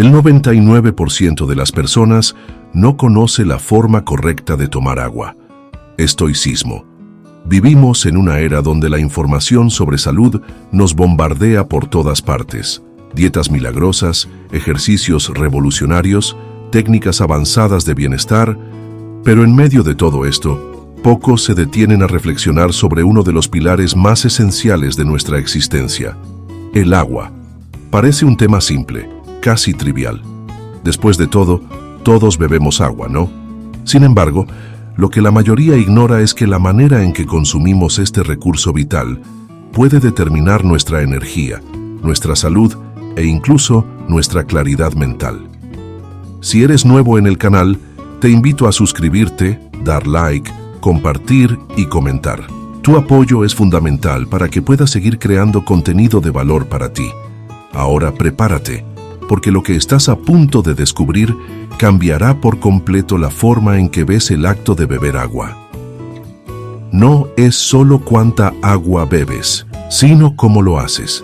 El 99% de las personas no conoce la forma correcta de tomar agua. Estoicismo. Vivimos en una era donde la información sobre salud nos bombardea por todas partes. Dietas milagrosas, ejercicios revolucionarios, técnicas avanzadas de bienestar, pero en medio de todo esto, pocos se detienen a reflexionar sobre uno de los pilares más esenciales de nuestra existencia: el agua. Parece un tema simple, casi trivial. Después de todo, todos bebemos agua, ¿no? Sin embargo, lo que la mayoría ignora es que la manera en que consumimos este recurso vital puede determinar nuestra energía, nuestra salud e incluso nuestra claridad mental. Si eres nuevo en el canal, te invito a suscribirte, dar like, compartir y comentar. Tu apoyo es fundamental para que puedas seguir creando contenido de valor para ti. Ahora prepárate, porque lo que estás a punto de descubrir cambiará por completo la forma en que ves el acto de beber agua. No es solo cuánta agua bebes, sino cómo lo haces.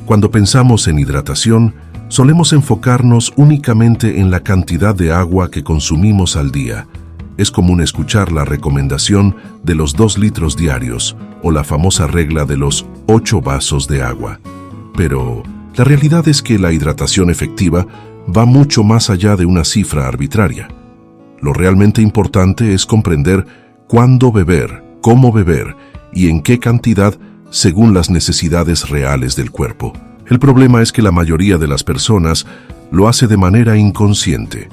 Cuando pensamos en hidratación, solemos enfocarnos únicamente en la cantidad de agua que consumimos al día. Es común escuchar la recomendación de los 2 litros diarios o la famosa regla de los 8 vasos de agua. Pero la realidad es que la hidratación efectiva va mucho más allá de una cifra arbitraria. Lo realmente importante es comprender cuándo beber, cómo beber y en qué cantidad según las necesidades reales del cuerpo. El problema es que la mayoría de las personas lo hace de manera inconsciente,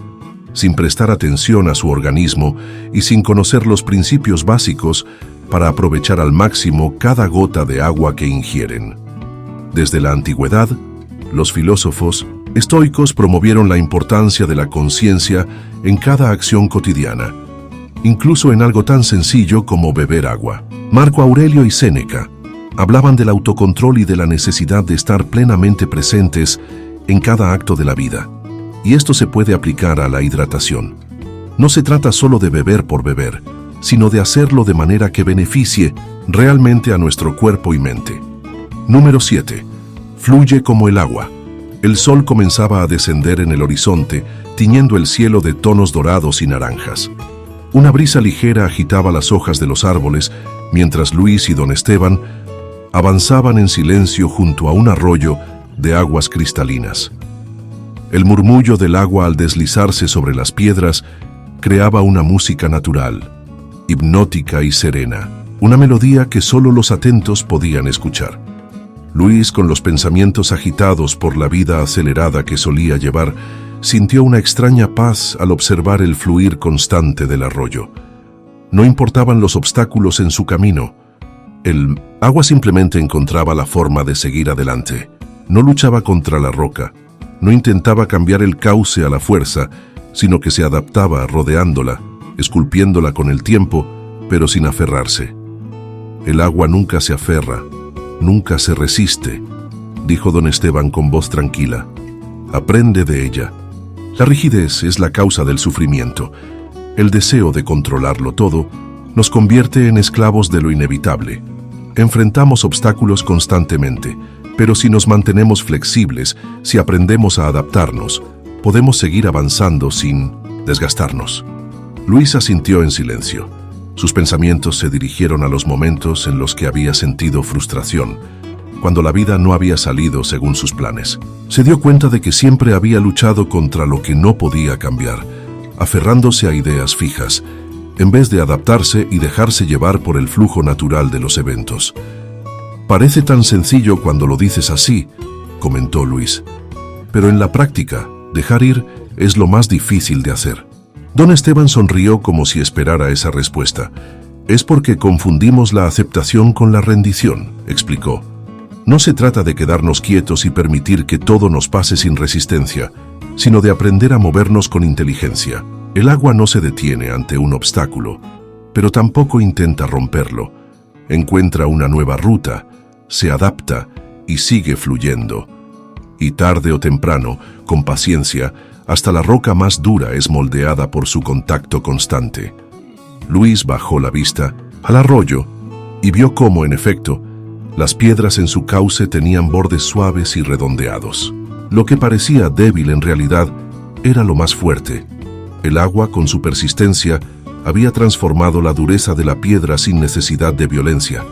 sin prestar atención a su organismo y sin conocer los principios básicos para aprovechar al máximo cada gota de agua que ingieren. Desde la antigüedad, los filósofos estoicos promovieron la importancia de la conciencia en cada acción cotidiana, incluso en algo tan sencillo como beber agua. Marco Aurelio y Séneca hablaban del autocontrol y de la necesidad de estar plenamente presentes en cada acto de la vida. Y esto se puede aplicar a la hidratación. No se trata solo de beber por beber, sino de hacerlo de manera que beneficie realmente a nuestro cuerpo y mente. Número 7. Fluye como el agua. El sol comenzaba a descender en el horizonte, tiñendo el cielo de tonos dorados y naranjas. Una brisa ligera agitaba las hojas de los árboles, mientras Luis y don Esteban avanzaban en silencio junto a un arroyo de aguas cristalinas. El murmullo del agua al deslizarse sobre las piedras creaba una música natural, hipnótica y serena, una melodía que solo los atentos podían escuchar. Luis, con los pensamientos agitados por la vida acelerada que solía llevar, sintió una extraña paz al observar el fluir constante del arroyo. No importaban los obstáculos en su camino. El agua simplemente encontraba la forma de seguir adelante. No luchaba contra la roca, no intentaba cambiar el cauce a la fuerza, sino que se adaptaba rodeándola, esculpiéndola con el tiempo, pero sin aferrarse. El agua nunca se aferra, nunca se resiste, dijo don Esteban con voz tranquila. Aprende de ella. La rigidez es la causa del sufrimiento. El deseo de controlarlo todo nos convierte en esclavos de lo inevitable. Enfrentamos obstáculos constantemente, pero si nos mantenemos flexibles, si aprendemos a adaptarnos, podemos seguir avanzando sin desgastarnos. Luis asintió en silencio. Sus pensamientos se dirigieron a los momentos en los que había sentido frustración, cuando la vida no había salido según sus planes. Se dio cuenta de que siempre había luchado contra lo que no podía cambiar, aferrándose a ideas fijas, en vez de adaptarse y dejarse llevar por el flujo natural de los eventos. Parece tan sencillo cuando lo dices así, comentó Luis, pero en la práctica, dejar ir es lo más difícil de hacer. Don Esteban sonrió como si esperara esa respuesta. Es porque confundimos la aceptación con la rendición, explicó. No se trata de quedarnos quietos y permitir que todo nos pase sin resistencia, sino de aprender a movernos con inteligencia. El agua no se detiene ante un obstáculo, pero tampoco intenta romperlo. Encuentra una nueva ruta, se adapta y sigue fluyendo. Y tarde o temprano, con paciencia, hasta la roca más dura es moldeada por su contacto constante. Luis bajó la vista al arroyo y vio cómo, en efecto, las piedras en su cauce tenían bordes suaves y redondeados. Lo que parecía débil en realidad era lo más fuerte. El agua, con su persistencia, había transformado la dureza de la piedra sin necesidad de violencia.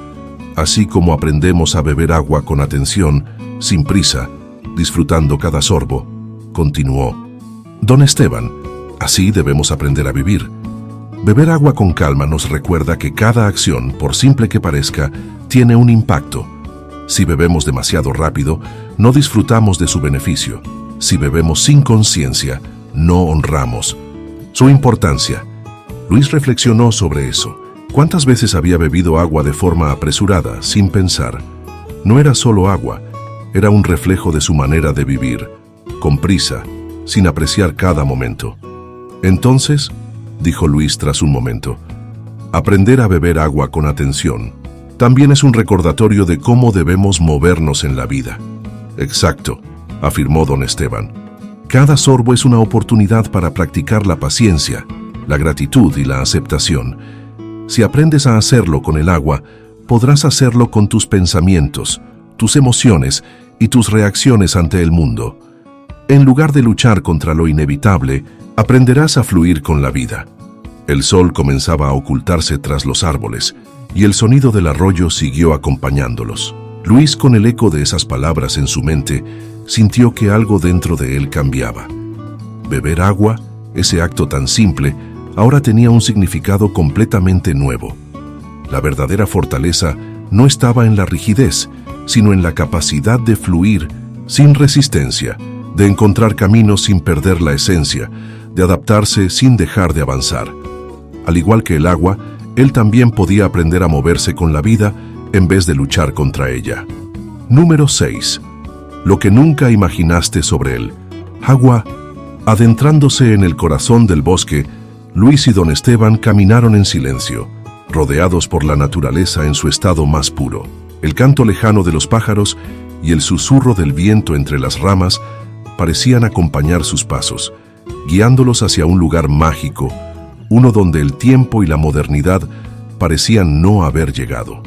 Así como aprendemos a beber agua con atención, sin prisa, disfrutando cada sorbo, continuó. Don Esteban, así debemos aprender a vivir. Beber agua con calma nos recuerda que cada acción, por simple que parezca, tiene un impacto. Si bebemos demasiado rápido, no disfrutamos de su beneficio. Si bebemos sin conciencia, no honramos su importancia. Luis reflexionó sobre eso. ¿Cuántas veces había bebido agua de forma apresurada, sin pensar? No era solo agua, era un reflejo de su manera de vivir, con prisa, sin apreciar cada momento. Entonces, dijo Luis tras un momento, aprender a beber agua con atención también es un recordatorio de cómo debemos movernos en la vida. Exacto, afirmó don Esteban. Cada sorbo es una oportunidad para practicar la paciencia, la gratitud y la aceptación. Si aprendes a hacerlo con el agua, podrás hacerlo con tus pensamientos, tus emociones y tus reacciones ante el mundo. En lugar de luchar contra lo inevitable, aprenderás a fluir con la vida. El sol comenzaba a ocultarse tras los árboles, y el sonido del arroyo siguió acompañándolos. Luis, con el eco de esas palabras en su mente, sintió que algo dentro de él cambiaba. Beber agua, ese acto tan simple, ahora tenía un significado completamente nuevo. La verdadera fortaleza no estaba en la rigidez, sino en la capacidad de fluir sin resistencia, de encontrar caminos sin perder la esencia, de adaptarse sin dejar de avanzar. Al igual que el agua, él también podía aprender a moverse con la vida en vez de luchar contra ella. Número 6. Lo que nunca imaginaste sobre él. Agua. Adentrándose en el corazón del bosque, Luis y don Esteban caminaron en silencio, rodeados por la naturaleza en su estado más puro. El canto lejano de los pájaros y el susurro del viento entre las ramas parecían acompañar sus pasos, guiándolos hacia un lugar mágico, uno donde el tiempo y la modernidad parecían no haber llegado.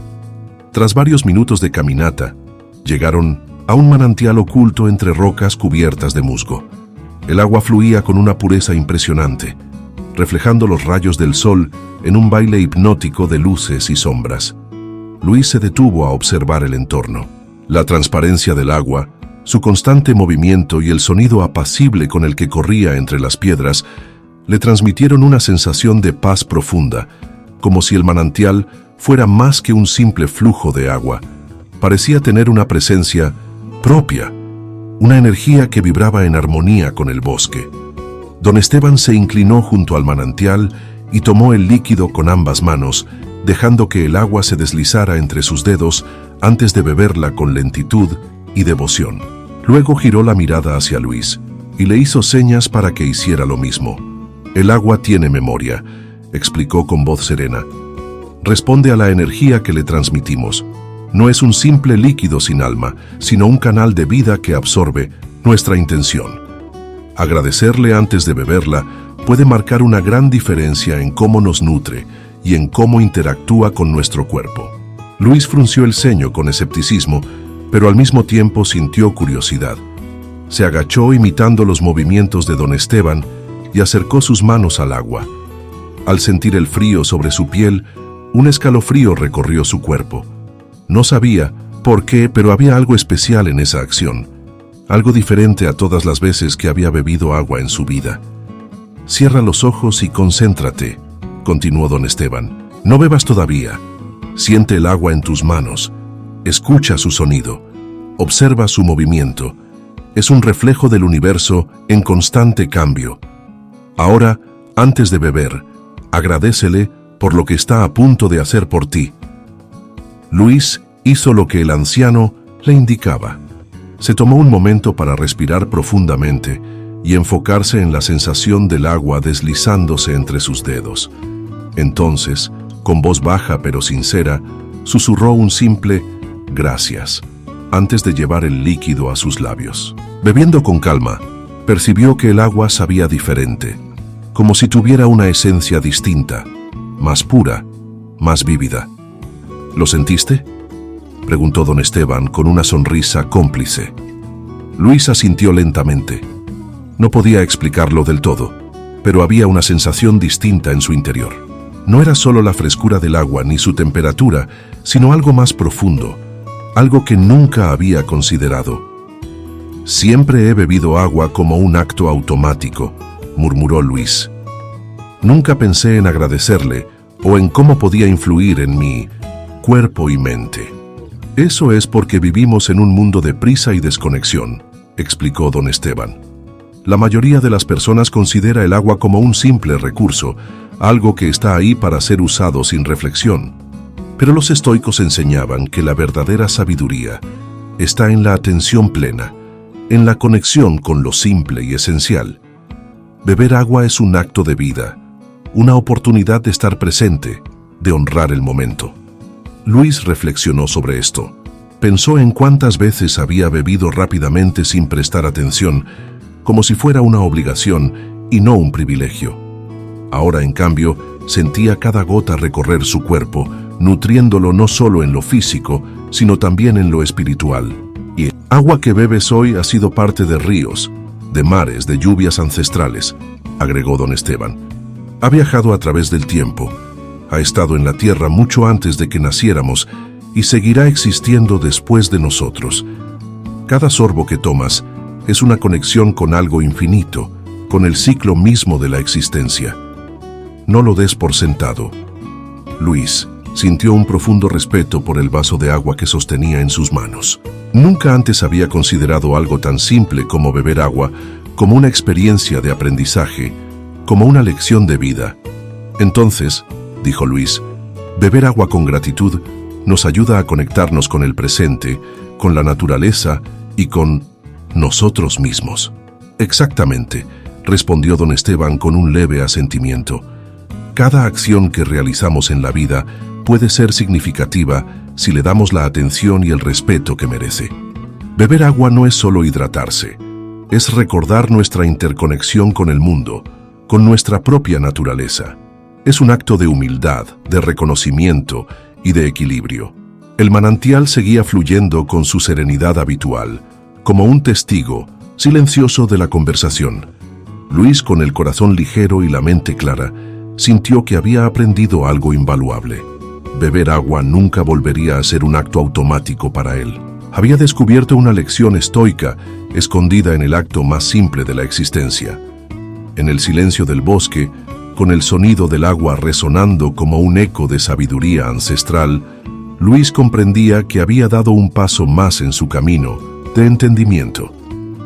Tras varios minutos de caminata, llegaron a un manantial oculto entre rocas cubiertas de musgo. El agua fluía con una pureza impresionante, reflejando los rayos del sol en un baile hipnótico de luces y sombras. Luis se detuvo a observar el entorno. La transparencia del agua, su constante movimiento y el sonido apacible con el que corría entre las piedras le transmitieron una sensación de paz profunda, como si el manantial fuera más que un simple flujo de agua. Parecía tener una presencia propia, una energía que vibraba en armonía con el bosque. Don Esteban se inclinó junto al manantial y tomó el líquido con ambas manos, dejando que el agua se deslizara entre sus dedos antes de beberla con lentitud y devoción. Luego giró la mirada hacia Luis y le hizo señas para que hiciera lo mismo. El agua tiene memoria, explicó con voz serena. Responde a la energía que le transmitimos. No es un simple líquido sin alma, sino un canal de vida que absorbe nuestra intención. Agradecerle antes de beberla puede marcar una gran diferencia en cómo nos nutre y en cómo interactúa con nuestro cuerpo. Luis frunció el ceño con escepticismo, pero al mismo tiempo sintió curiosidad. Se agachó imitando los movimientos de don Esteban y acercó sus manos al agua. Al sentir el frío sobre su piel, un escalofrío recorrió su cuerpo. No sabía por qué, pero había algo especial en esa acción, algo diferente a todas las veces que había bebido agua en su vida. Cierra los ojos y concéntrate, continuó don Esteban. No bebas todavía. Siente el agua en tus manos. Escucha su sonido. Observa su movimiento. Es un reflejo del universo en constante cambio. Ahora, antes de beber, agradécele por lo que está a punto de hacer por ti. Luis hizo lo que el anciano le indicaba. Se tomó un momento para respirar profundamente y enfocarse en la sensación del agua deslizándose entre sus dedos. Entonces, con voz baja pero sincera, susurró un simple «gracias» antes de llevar el líquido a sus labios. Bebiendo con calma, percibió que el agua sabía diferente, como si tuviera una esencia distinta, más pura, más vívida. «¿Lo sentiste?», preguntó don Esteban con una sonrisa cómplice. Luis asintió lentamente. No podía explicarlo del todo, pero había una sensación distinta en su interior. No era solo la frescura del agua ni su temperatura, sino algo más profundo, algo que nunca había considerado. «Siempre he bebido agua como un acto automático», murmuró Luis. «Nunca pensé en agradecerle o en cómo podía influir en mi cuerpo y mente». «Eso es porque vivimos en un mundo de prisa y desconexión», explicó don Esteban. «La mayoría de las personas considera el agua como un simple recurso, algo que está ahí para ser usado sin reflexión. Pero los estoicos enseñaban que la verdadera sabiduría está en la atención plena, en la conexión con lo simple y esencial. Beber agua es un acto de vida, una oportunidad de estar presente, de honrar el momento». Luis reflexionó sobre esto. Pensó en cuántas veces había bebido rápidamente sin prestar atención, como si fuera una obligación y no un privilegio. Ahora, en cambio, sentía cada gota recorrer su cuerpo, nutriéndolo no solo en lo físico, sino también en lo espiritual. Y el agua que bebes hoy ha sido parte de ríos, de mares, de lluvias ancestrales, agregó don Esteban. Ha viajado a través del tiempo, ha estado en la tierra mucho antes de que naciéramos y seguirá existiendo después de nosotros. Cada sorbo que tomas es una conexión con algo infinito, con el ciclo mismo de la existencia. No lo des por sentado. Luis sintió un profundo respeto por el vaso de agua que sostenía en sus manos. Nunca antes había considerado algo tan simple como beber agua como una experiencia de aprendizaje, como una lección de vida. Entonces, dijo Luis, beber agua con gratitud nos ayuda a conectarnos con el presente, con la naturaleza y con nosotros mismos. Exactamente, respondió don Esteban con un leve asentimiento. Cada acción que realizamos en la vida puede ser significativa si le damos la atención y el respeto que merece. Beber agua no es solo hidratarse, es recordar nuestra interconexión con el mundo, con nuestra propia naturaleza. Es un acto de humildad, de reconocimiento y de equilibrio. El manantial seguía fluyendo con su serenidad habitual, como un testigo silencioso de la conversación. Luis, con el corazón ligero y la mente clara, sintió que había aprendido algo invaluable. Beber agua nunca volvería a ser un acto automático para él. Había descubierto una lección estoica escondida en el acto más simple de la existencia. En el silencio del bosque, con el sonido del agua resonando como un eco de sabiduría ancestral, Luis comprendía que había dado un paso más en su camino de entendimiento,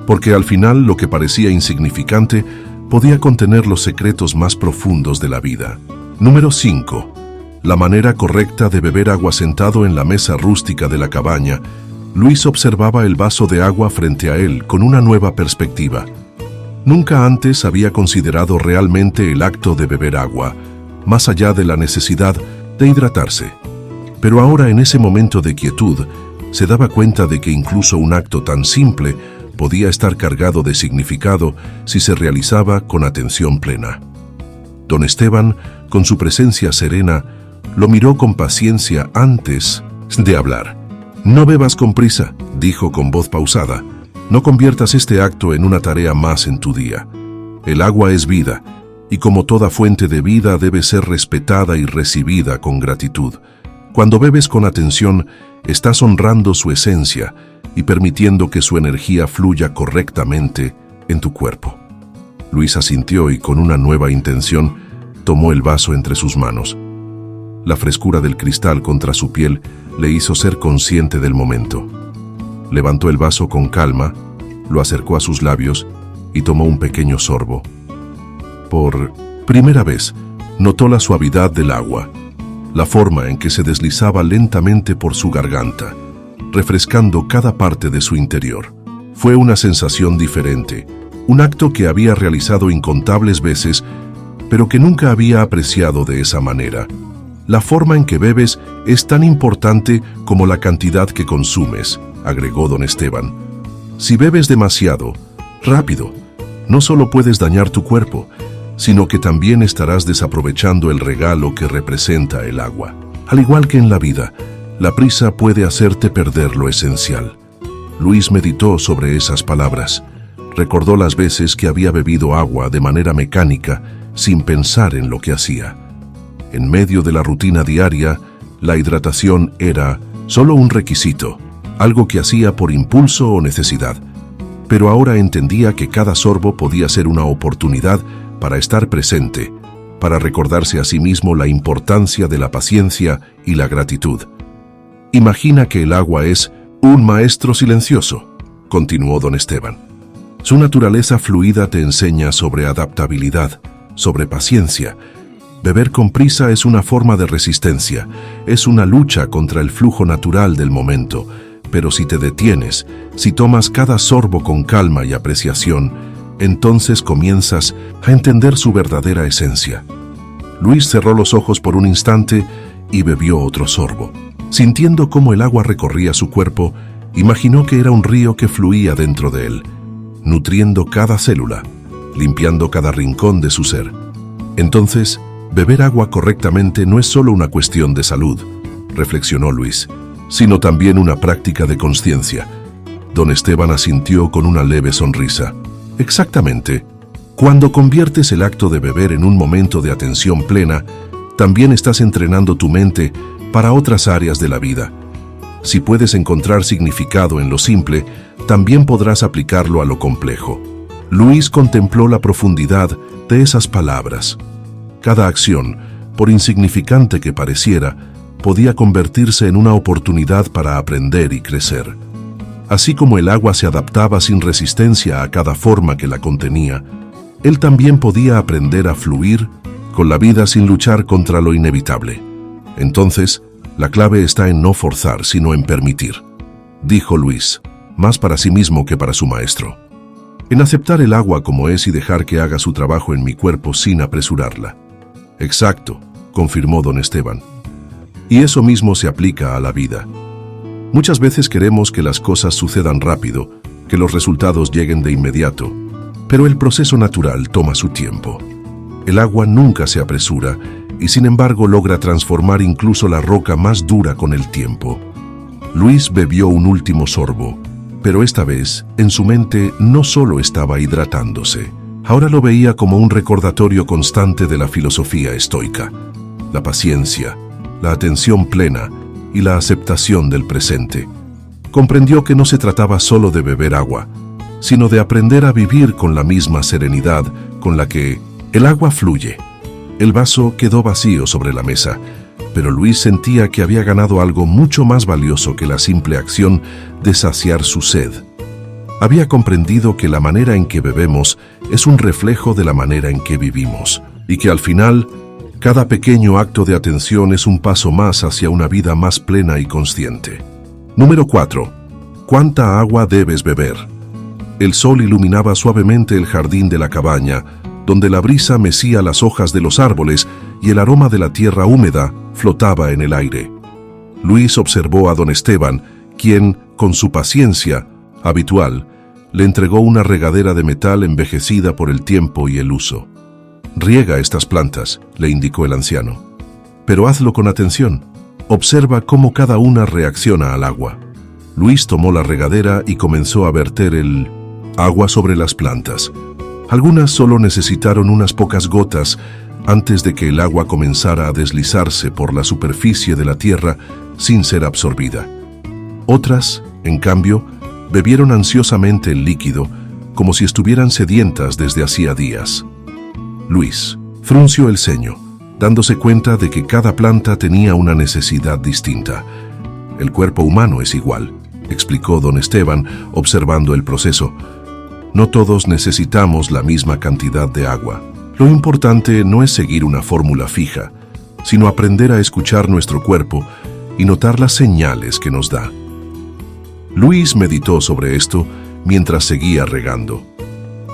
porque al final lo que parecía insignificante podía contener los secretos más profundos de la vida. Número 5. La manera correcta de beber agua. Sentado en la mesa rústica de la cabaña, Luis observaba el vaso de agua frente a él con una nueva perspectiva. Nunca antes había considerado realmente el acto de beber agua, más allá de la necesidad de hidratarse. Pero ahora, en ese momento de quietud, se daba cuenta de que incluso un acto tan simple podía estar cargado de significado si se realizaba con atención plena. Don Esteban, con su presencia serena, lo miró con paciencia antes de hablar. «No bebas con prisa», dijo con voz pausada. «No conviertas este acto en una tarea más en tu día. El agua es vida, y como toda fuente de vida debe ser respetada y recibida con gratitud. Cuando bebes con atención, estás honrando su esencia y permitiendo que su energía fluya correctamente en tu cuerpo». Luis asintió y, con una nueva intención, tomó el vaso entre sus manos. La frescura del cristal contra su piel le hizo ser consciente del momento. Levantó el vaso con calma, lo acercó a sus labios y tomó un pequeño sorbo. Por primera vez, notó la suavidad del agua, la forma en que se deslizaba lentamente por su garganta, refrescando cada parte de su interior. Fue una sensación diferente, un acto que había realizado incontables veces, pero que nunca había apreciado de esa manera. La forma en que bebes es tan importante como la cantidad que consumes, agregó don Esteban. Si bebes demasiado, rápido, no solo puedes dañar tu cuerpo, sino que también estarás desaprovechando el regalo que representa el agua. Al igual que en la vida, la prisa puede hacerte perder lo esencial. Luis meditó sobre esas palabras. Recordó las veces que había bebido agua de manera mecánica, sin pensar en lo que hacía. En medio de la rutina diaria, la hidratación era solo un requisito, algo que hacía por impulso o necesidad. Pero ahora entendía que cada sorbo podía ser una oportunidad para estar presente, para recordarse a sí mismo la importancia de la paciencia y la gratitud. Imagina que el agua es un maestro silencioso, continuó don Esteban. Su naturaleza fluida te enseña sobre adaptabilidad, sobre paciencia. Beber con prisa es una forma de resistencia, es una lucha contra el flujo natural del momento, pero si te detienes, si tomas cada sorbo con calma y apreciación, entonces comienzas a entender su verdadera esencia. Luis cerró los ojos por un instante y bebió otro sorbo. Sintiendo cómo el agua recorría su cuerpo, imaginó que era un río que fluía dentro de él, nutriendo cada célula, limpiando cada rincón de su ser. Entonces, beber agua correctamente no es solo una cuestión de salud, reflexionó Luis, sino también una práctica de conciencia. Don Esteban asintió con una leve sonrisa. Exactamente. Cuando conviertes el acto de beber en un momento de atención plena, también estás entrenando tu mente para otras áreas de la vida. Si puedes encontrar significado en lo simple, también podrás aplicarlo a lo complejo. Luis contempló la profundidad de esas palabras. Cada acción, por insignificante que pareciera, podía convertirse en una oportunidad para aprender y crecer. Así como el agua se adaptaba sin resistencia a cada forma que la contenía, él también podía aprender a fluir con la vida sin luchar contra lo inevitable. Entonces, la clave está en no forzar, sino en permitir, dijo Luis, más para sí mismo que para su maestro. En aceptar el agua como es y dejar que haga su trabajo en mi cuerpo sin apresurarla. Exacto, confirmó don Esteban. Y eso mismo se aplica a la vida. Muchas veces queremos que las cosas sucedan rápido, que los resultados lleguen de inmediato, pero el proceso natural toma su tiempo. El agua nunca se apresura y sin embargo logra transformar incluso la roca más dura con el tiempo. Luis bebió un último sorbo, pero esta vez en su mente no solo estaba hidratándose, ahora lo veía como un recordatorio constante de la filosofía estoica, la paciencia, la atención plena y la aceptación del presente. Comprendió que no se trataba solo de beber agua, sino de aprender a vivir con la misma serenidad con la que el agua fluye. El vaso quedó vacío sobre la mesa, pero Luis sentía que había ganado algo mucho más valioso que la simple acción de saciar su sed. Había comprendido que la manera en que bebemos es un reflejo de la manera en que vivimos, y que al final, cada pequeño acto de atención es un paso más hacia una vida más plena y consciente. Número 4. ¿Cuánta agua debes beber? El sol iluminaba suavemente el jardín de la cabaña, donde la brisa mecía las hojas de los árboles y el aroma de la tierra húmeda flotaba en el aire. Luis observó a don Esteban, quien, con su paciencia habitual, le entregó una regadera de metal envejecida por el tiempo y el uso. «Riega estas plantas», le indicó el anciano. «Pero hazlo con atención. Observa cómo cada una reacciona al agua». Luis tomó la regadera y comenzó a verter el agua sobre las plantas. Algunas solo necesitaron unas pocas gotas antes de que el agua comenzara a deslizarse por la superficie de la tierra sin ser absorbida. Otras, en cambio, bebieron ansiosamente el líquido, como si estuvieran sedientas desde hacía días. Luis frunció el ceño, dándose cuenta de que cada planta tenía una necesidad distinta. «El cuerpo humano es igual», explicó don Esteban, observando el proceso. «No todos necesitamos la misma cantidad de agua. Lo importante no es seguir una fórmula fija, sino aprender a escuchar nuestro cuerpo y notar las señales que nos da». Luis meditó sobre esto mientras seguía regando.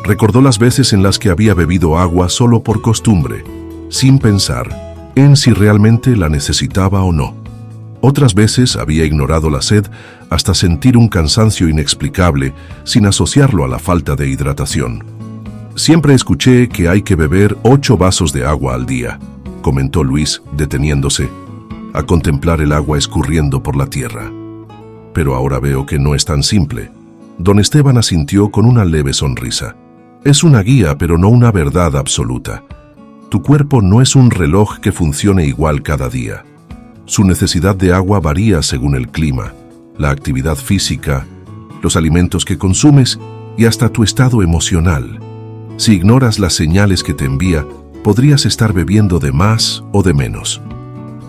Recordó las veces en las que había bebido agua solo por costumbre, sin pensar en si realmente la necesitaba o no. Otras veces había ignorado la sed hasta sentir un cansancio inexplicable sin asociarlo a la falta de hidratación. «Siempre escuché que hay que beber 8 vasos de agua al día», comentó Luis, deteniéndose a contemplar el agua escurriendo por la tierra. «Pero ahora veo que no es tan simple». Don Esteban asintió con una leve sonrisa. Es una guía, pero no una verdad absoluta. Tu cuerpo no es un reloj que funcione igual cada día. Su necesidad de agua varía según el clima, la actividad física, los alimentos que consumes y hasta tu estado emocional. Si ignoras las señales que te envía, podrías estar bebiendo de más o de menos.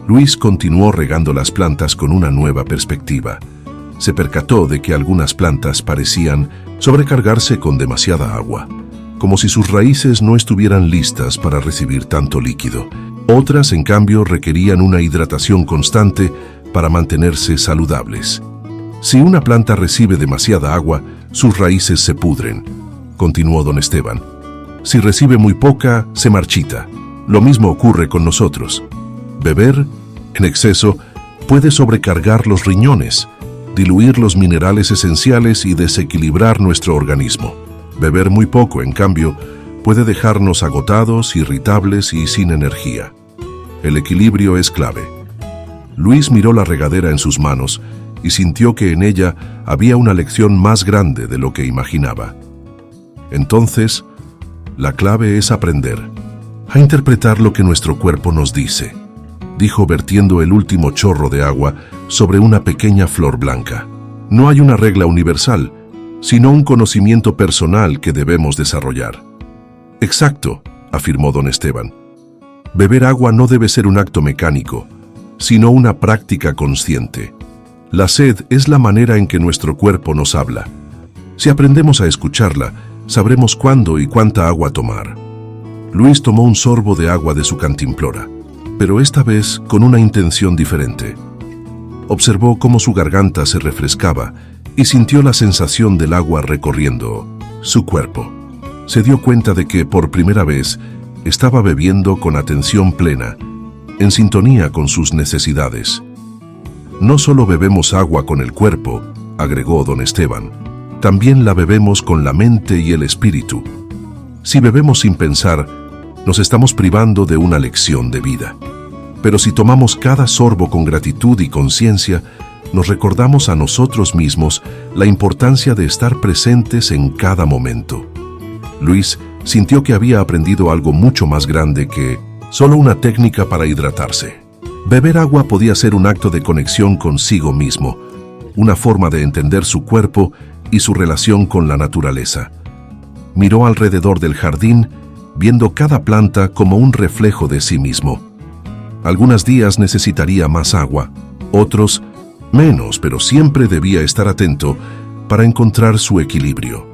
Luis continuó regando las plantas con una nueva perspectiva. Se percató de que algunas plantas parecían sobrecargarse con demasiada agua, como si sus raíces no estuvieran listas para recibir tanto líquido. Otras, en cambio, requerían una hidratación constante para mantenerse saludables. Si una planta recibe demasiada agua, sus raíces se pudren, continuó don Esteban. Si recibe muy poca, se marchita. Lo mismo ocurre con nosotros. Beber en exceso puede sobrecargar los riñones, diluir los minerales esenciales y desequilibrar nuestro organismo. Beber muy poco, en cambio, puede dejarnos agotados, irritables y sin energía. El equilibrio es clave. Luis miró la regadera en sus manos y sintió que en ella había una lección más grande de lo que imaginaba. Entonces, la clave es aprender a interpretar lo que nuestro cuerpo nos dice, dijo vertiendo el último chorro de agua sobre una pequeña flor blanca. No hay una regla universal, sino un conocimiento personal que debemos desarrollar. Exacto, afirmó don Esteban. Beber agua no debe ser un acto mecánico, sino una práctica consciente. La sed es la manera en que nuestro cuerpo nos habla. Si aprendemos a escucharla, sabremos cuándo y cuánta agua tomar. Luis tomó un sorbo de agua de su cantimplora, pero esta vez con una intención diferente. Observó cómo su garganta se refrescaba y sintió la sensación del agua recorriendo su cuerpo. Se dio cuenta de que, por primera vez, estaba bebiendo con atención plena, en sintonía con sus necesidades. No solo bebemos agua con el cuerpo, agregó don Esteban, también la bebemos con la mente y el espíritu. Si bebemos sin pensar, nos estamos privando de una lección de vida. Pero si tomamos cada sorbo con gratitud y conciencia, nos recordamos a nosotros mismos la importancia de estar presentes en cada momento. Luis sintió que había aprendido algo mucho más grande que solo una técnica para hidratarse. Beber agua podía ser un acto de conexión consigo mismo, una forma de entender su cuerpo y su relación con la naturaleza. Miró alrededor del jardín, viendo cada planta como un reflejo de sí mismo. Algunos días necesitaría más agua, otros menos, pero siempre debía estar atento para encontrar su equilibrio.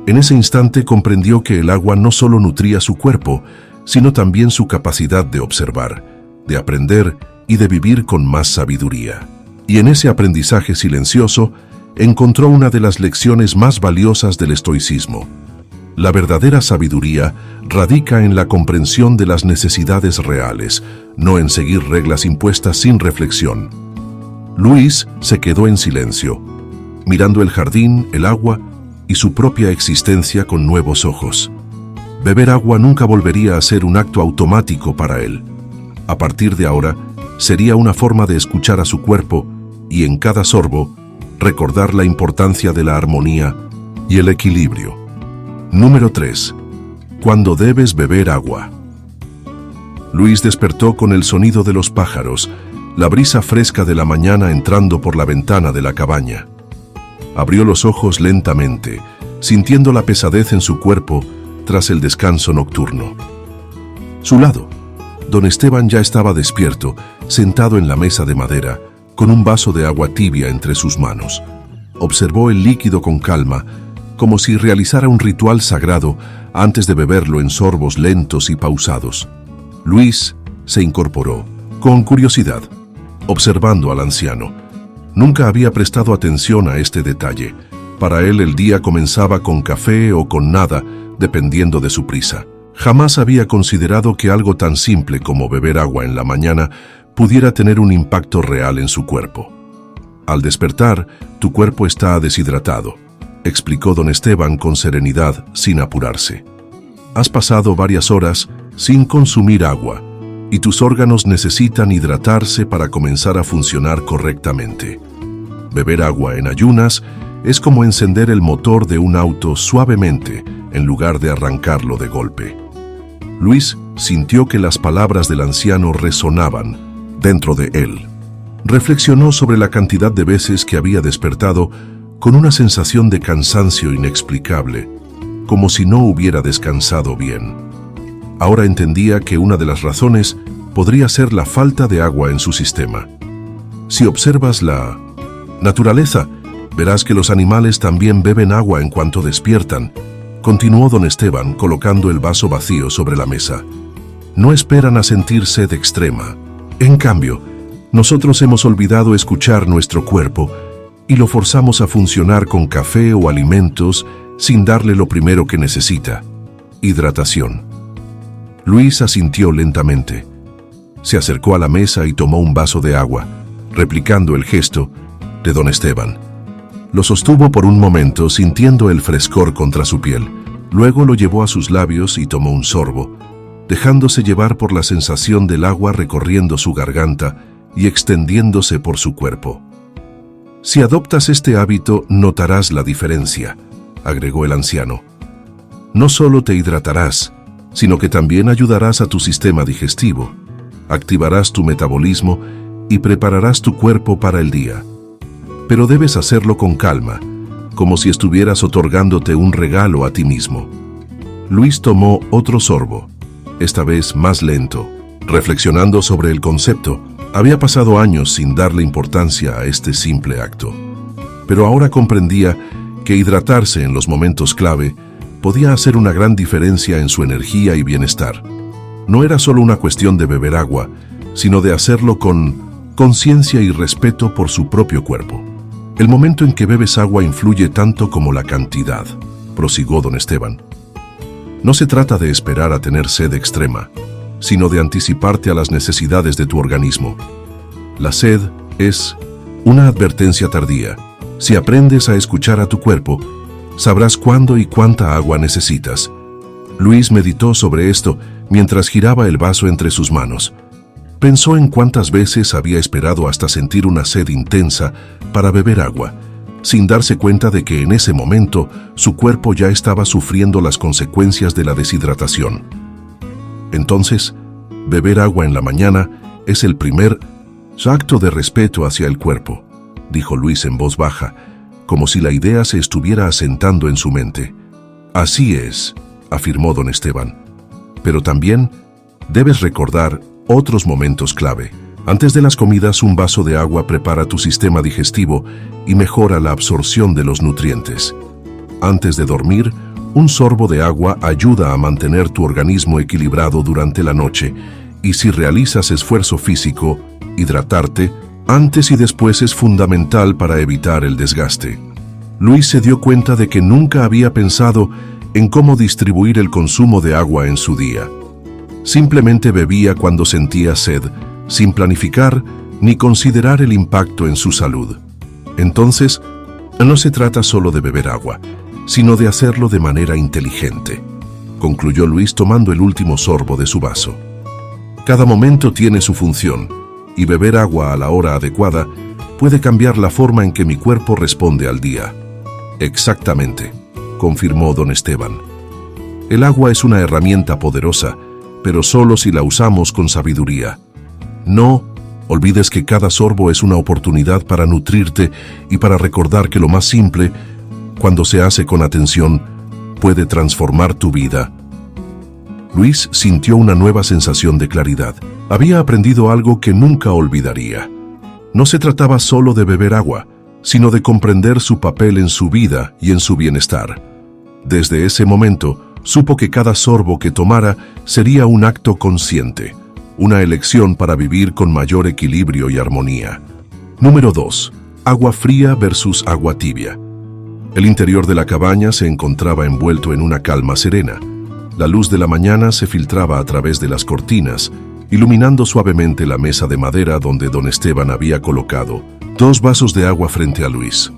En ese instante comprendió que el agua no solo nutría su cuerpo, sino también su capacidad de observar, de aprender y de vivir con más sabiduría. Y en ese aprendizaje silencioso, encontró una de las lecciones más valiosas del estoicismo. La verdadera sabiduría radica en la comprensión de las necesidades reales, no en seguir reglas impuestas sin reflexión. Luis se quedó en silencio, mirando el jardín, el agua y su propia existencia con nuevos ojos. Beber agua nunca volvería a ser un acto automático para él. A partir de ahora, sería una forma de escuchar a su cuerpo y en cada sorbo, recordar la importancia de la armonía y el equilibrio. Número 3. Cuando debes beber agua. Luis despertó con el sonido de los pájaros, la brisa fresca de la mañana entrando por la ventana de la cabaña. Abrió los ojos lentamente, sintiendo la pesadez en su cuerpo tras el descanso nocturno. Su lado, don Esteban ya estaba despierto, sentado en la mesa de madera, con un vaso de agua tibia entre sus manos. Observó el líquido con calma, como si realizara un ritual sagrado antes de beberlo en sorbos lentos y pausados. Luis se incorporó, con curiosidad, observando al anciano. Nunca había prestado atención a este detalle. Para él el día comenzaba con café o con nada, dependiendo de su prisa. Jamás había considerado que algo tan simple como beber agua en la mañana pudiera tener un impacto real en su cuerpo. Al despertar, tu cuerpo está deshidratado, explicó don Esteban con serenidad, sin apurarse. Has pasado varias horas sin consumir agua, y tus órganos necesitan hidratarse para comenzar a funcionar correctamente. Beber agua en ayunas es como encender el motor de un auto suavemente en lugar de arrancarlo de golpe. Luis sintió que las palabras del anciano resonaban dentro de él. Reflexionó sobre la cantidad de veces que había despertado con una sensación de cansancio inexplicable, como si no hubiera descansado bien. Ahora entendía que una de las razones podría ser la falta de agua en su sistema. Si observas la naturaleza, verás que los animales también beben agua en cuanto despiertan, continuó don Esteban colocando el vaso vacío sobre la mesa. No esperan a sentir sed extrema. En cambio, nosotros hemos olvidado escuchar nuestro cuerpo y lo forzamos a funcionar con café o alimentos sin darle lo primero que necesita: hidratación. Luis asintió lentamente. Se acercó a la mesa y tomó un vaso de agua, replicando el gesto de don Esteban. Lo sostuvo por un momento sintiendo el frescor contra su piel. Luego lo llevó a sus labios y tomó un sorbo, dejándose llevar por la sensación del agua recorriendo su garganta y extendiéndose por su cuerpo. Si adoptas este hábito, notarás la diferencia, agregó el anciano. No solo te hidratarás, sino que también ayudarás a tu sistema digestivo, activarás tu metabolismo y prepararás tu cuerpo para el día. Pero debes hacerlo con calma, como si estuvieras otorgándote un regalo a ti mismo. Luis tomó otro sorbo, esta vez más lento, reflexionando sobre el concepto. Había pasado años sin darle importancia a este simple acto, pero ahora comprendía que hidratarse en los momentos clave podía hacer una gran diferencia en su energía y bienestar. No era solo una cuestión de beber agua, sino de hacerlo con conciencia y respeto por su propio cuerpo. El momento en que bebes agua influye tanto como la cantidad, prosiguió don Esteban. No se trata de esperar a tener sed extrema, sino de anticiparte a las necesidades de tu organismo. La sed es una advertencia tardía. Si aprendes a escuchar a tu cuerpo, sabrás cuándo y cuánta agua necesitas. Luis meditó sobre esto mientras giraba el vaso entre sus manos. Pensó en cuántas veces había esperado hasta sentir una sed intensa para beber agua, sin darse cuenta de que en ese momento su cuerpo ya estaba sufriendo las consecuencias de la deshidratación. Entonces, beber agua en la mañana es el primer acto de respeto hacia el cuerpo, dijo Luis en voz baja, como si la idea se estuviera asentando en su mente. Así es, afirmó don Esteban. Pero también debes recordar otros momentos clave. Antes de las comidas, un vaso de agua prepara tu sistema digestivo y mejora la absorción de los nutrientes. Antes de dormir, un sorbo de agua ayuda a mantener tu organismo equilibrado durante la noche, y si realizas esfuerzo físico, hidratarte antes y después es fundamental para evitar el desgaste. Luis se dio cuenta de que nunca había pensado en cómo distribuir el consumo de agua en su día. Simplemente bebía cuando sentía sed, sin planificar ni considerar el impacto en su salud. Entonces, no se trata solo de beber agua, sino de hacerlo de manera inteligente, concluyó Luis tomando el último sorbo de su vaso. Cada momento tiene su función, y beber agua a la hora adecuada puede cambiar la forma en que mi cuerpo responde al día. Exactamente, confirmó don Esteban. El agua es una herramienta poderosa, pero solo si la usamos con sabiduría. No olvides que cada sorbo es una oportunidad para nutrirte y para recordar que lo más simple, cuando se hace con atención, puede transformar tu vida. Luis sintió una nueva sensación de claridad. Había aprendido algo que nunca olvidaría. No se trataba solo de beber agua, sino de comprender su papel en su vida y en su bienestar. Desde ese momento, supo que cada sorbo que tomara sería un acto consciente, una elección para vivir con mayor equilibrio y armonía. Número 2. Agua fría versus agua tibia. El interior de la cabaña se encontraba envuelto en una calma serena. La luz de la mañana se filtraba a través de las cortinas, iluminando suavemente la mesa de madera donde don Esteban había colocado 2 vasos de agua frente a Luis.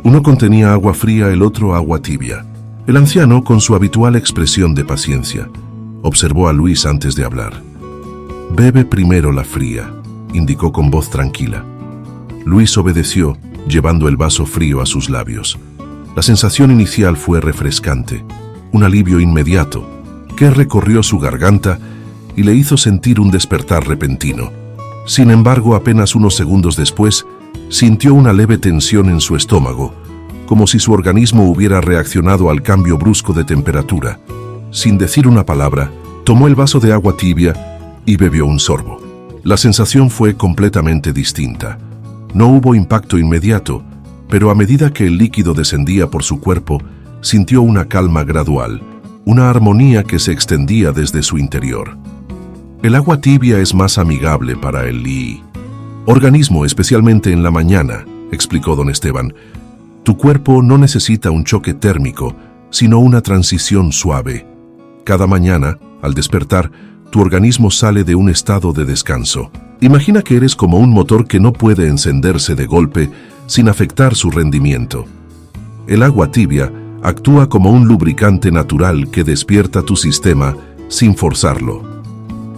Uno contenía agua fría, el otro agua tibia. El anciano, con su habitual expresión de paciencia, observó a Luis antes de hablar. «Bebe primero la fría», indicó con voz tranquila. Luis obedeció, llevando el vaso frío a sus labios. La sensación inicial fue refrescante, un alivio inmediato, que recorrió su garganta y le hizo sentir un despertar repentino. Sin embargo, apenas unos segundos después, sintió una leve tensión en su estómago, como si su organismo hubiera reaccionado al cambio brusco de temperatura. Sin decir una palabra, tomó el vaso de agua tibia y bebió un sorbo. La sensación fue completamente distinta. No hubo impacto inmediato, pero a medida que el líquido descendía por su cuerpo, sintió una calma gradual, una armonía que se extendía desde su interior. El agua tibia es más amigable para el organismo, especialmente en la mañana, explicó don Esteban. Tu cuerpo no necesita un choque térmico, sino una transición suave. Cada mañana, al despertar, tu organismo sale de un estado de descanso. Imagina que eres como un motor que no puede encenderse de golpe sin afectar su rendimiento. El agua tibia actúa como un lubricante natural que despierta tu sistema sin forzarlo.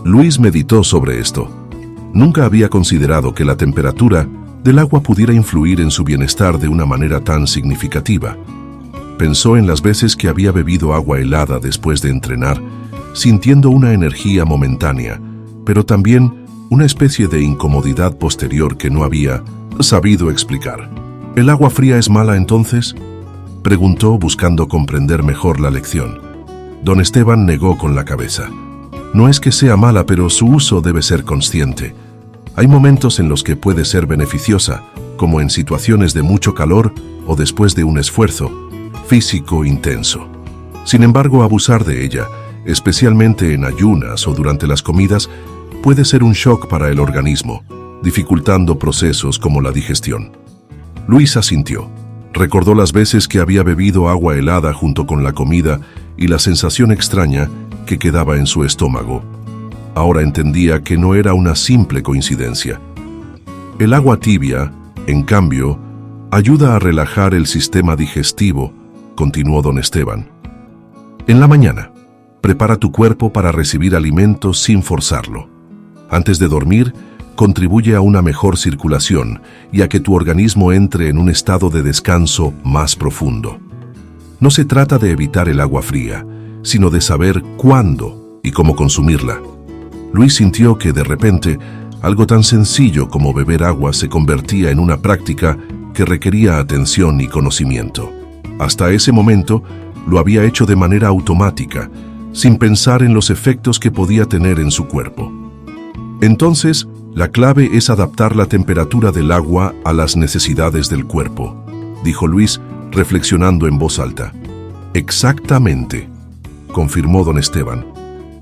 Luis meditó sobre esto. Nunca había considerado que la temperatura del agua pudiera influir en su bienestar de una manera tan significativa. Pensó en las veces que había bebido agua helada después de entrenar, sintiendo una energía momentánea, pero también una especie de incomodidad posterior que no había sabido explicar. ¿El agua fría es mala entonces?, preguntó, buscando comprender mejor la lección. Don Esteban negó con la cabeza. No es que sea mala, pero su uso debe ser consciente. Hay momentos en los que puede ser beneficiosa, como en situaciones de mucho calor o después de un esfuerzo físico intenso. Sin embargo, abusar de ella, especialmente en ayunas o durante las comidas, puede ser un shock para el organismo, dificultando procesos como la digestión. Luis asintió. Recordó las veces que había bebido agua helada junto con la comida y la sensación extraña que quedaba en su estómago. Ahora entendía que no era una simple coincidencia. El agua tibia, en cambio, ayuda a relajar el sistema digestivo, continuó don Esteban. En la mañana, prepara tu cuerpo para recibir alimentos sin forzarlo. Antes de dormir, contribuye a una mejor circulación y a que tu organismo entre en un estado de descanso más profundo. No se trata de evitar el agua fría, sino de saber cuándo y cómo consumirla. Luis sintió que de repente algo tan sencillo como beber agua se convertía en una práctica que requería atención y conocimiento. Hasta ese momento lo había hecho de manera automática, sin pensar en los efectos que podía tener en su cuerpo. Entonces, la clave es adaptar la temperatura del agua a las necesidades del cuerpo, dijo Luis, reflexionando en voz alta. Exactamente, confirmó don Esteban.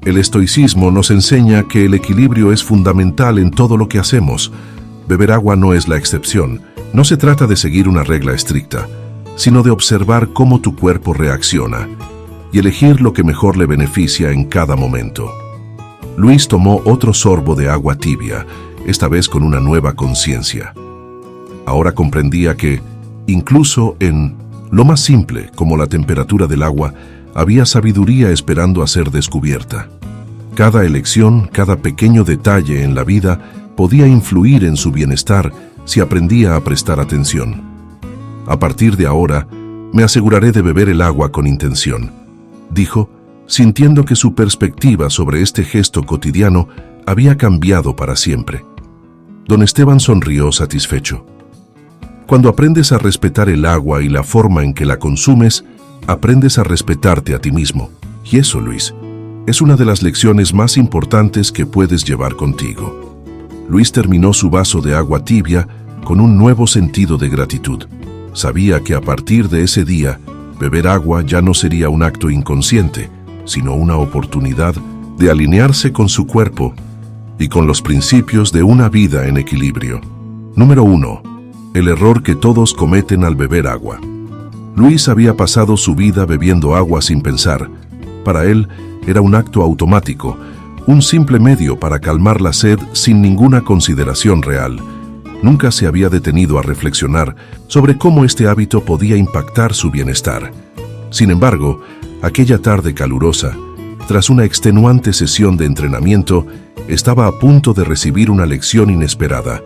El estoicismo nos enseña que el equilibrio es fundamental en todo lo que hacemos. Beber agua no es la excepción. No se trata de seguir una regla estricta, sino de observar cómo tu cuerpo reacciona y elegir lo que mejor le beneficia en cada momento. Luis tomó otro sorbo de agua tibia, esta vez con una nueva conciencia. Ahora comprendía que, incluso en lo más simple, como la temperatura del agua, había sabiduría esperando a ser descubierta. Cada elección, cada pequeño detalle en la vida podía influir en su bienestar si aprendía a prestar atención. A partir de ahora, me aseguraré de beber el agua con intención, dijo, sintiendo que su perspectiva sobre este gesto cotidiano había cambiado para siempre. Don Esteban sonrió satisfecho. Cuando aprendes a respetar el agua y la forma en que la consumes, aprendes a respetarte a ti mismo. Y eso, Luis, es una de las lecciones más importantes que puedes llevar contigo. Luis terminó su vaso de agua tibia con un nuevo sentido de gratitud. Sabía que a partir de ese día, beber agua ya no sería un acto inconsciente, sino una oportunidad de alinearse con su cuerpo y con los principios de una vida en equilibrio. Número 1. El error que todos cometen al beber agua. Luis había pasado su vida bebiendo agua sin pensar. Para él era un acto automático, un simple medio para calmar la sed sin ninguna consideración real. Nunca se había detenido a reflexionar sobre cómo este hábito podía impactar su bienestar. Sin embargo, aquella tarde calurosa, tras una extenuante sesión de entrenamiento, estaba a punto de recibir una lección inesperada.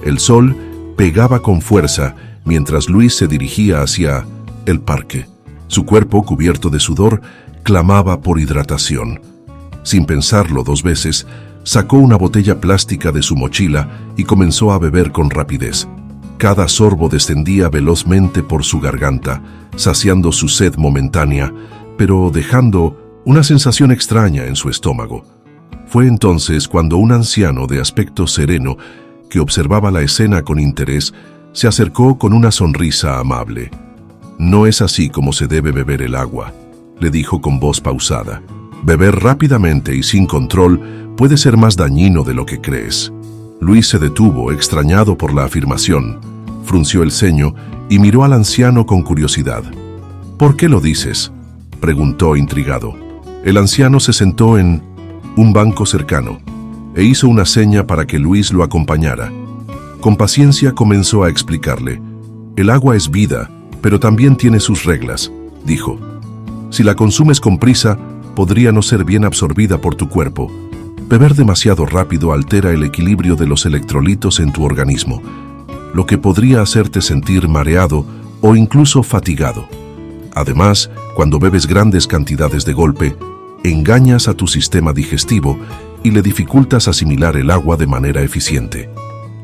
El sol pegaba con fuerza mientras Luis se dirigía hacia el parque. Su cuerpo, cubierto de sudor, clamaba por hidratación. Sin pensarlo 2 veces, sacó una botella plástica de su mochila y comenzó a beber con rapidez. Cada sorbo descendía velozmente por su garganta, saciando su sed momentánea, pero dejando una sensación extraña en su estómago. Fue entonces cuando un anciano de aspecto sereno, que observaba la escena con interés, se acercó con una sonrisa amable. «No es así como se debe beber el agua», le dijo con voz pausada. «Beber rápidamente y sin control puede ser más dañino de lo que crees». Luis se detuvo, extrañado por la afirmación. Frunció el ceño y miró al anciano con curiosidad. «¿Por qué lo dices?», preguntó intrigado. El anciano se sentó en un banco cercano e hizo una seña para que Luis lo acompañara. Con paciencia comenzó a explicarle. «El agua es vida, pero también tiene sus reglas», dijo. «Si la consumes con prisa, podría no ser bien absorbida por tu cuerpo. Beber demasiado rápido altera el equilibrio de los electrolitos en tu organismo, lo que podría hacerte sentir mareado o incluso fatigado. Además, cuando bebes grandes cantidades de golpe, engañas a tu sistema digestivo y le dificultas asimilar el agua de manera eficiente».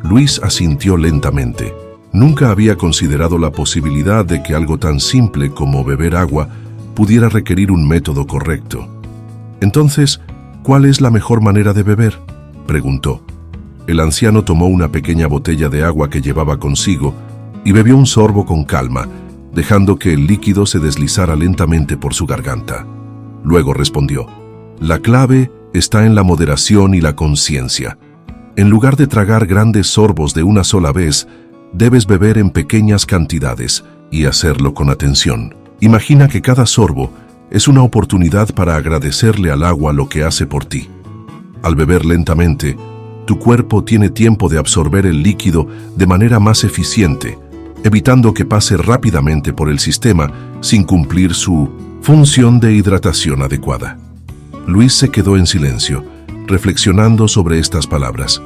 Luis asintió lentamente. Nunca había considerado la posibilidad de que algo tan simple como beber agua pudiera requerir un método correcto. «Entonces, ¿cuál es la mejor manera de beber?», preguntó. El anciano tomó una pequeña botella de agua que llevaba consigo y bebió un sorbo con calma, dejando que el líquido se deslizara lentamente por su garganta. Luego respondió: «La clave está en la moderación y la conciencia. En lugar de tragar grandes sorbos de una sola vez, debes beber en pequeñas cantidades y hacerlo con atención. Imagina que cada sorbo es una oportunidad para agradecerle al agua lo que hace por ti. Al beber lentamente, tu cuerpo tiene tiempo de absorber el líquido de manera más eficiente, evitando que pase rápidamente por el sistema sin cumplir su función de hidratación adecuada». Luis se quedó en silencio, reflexionando sobre estas palabras.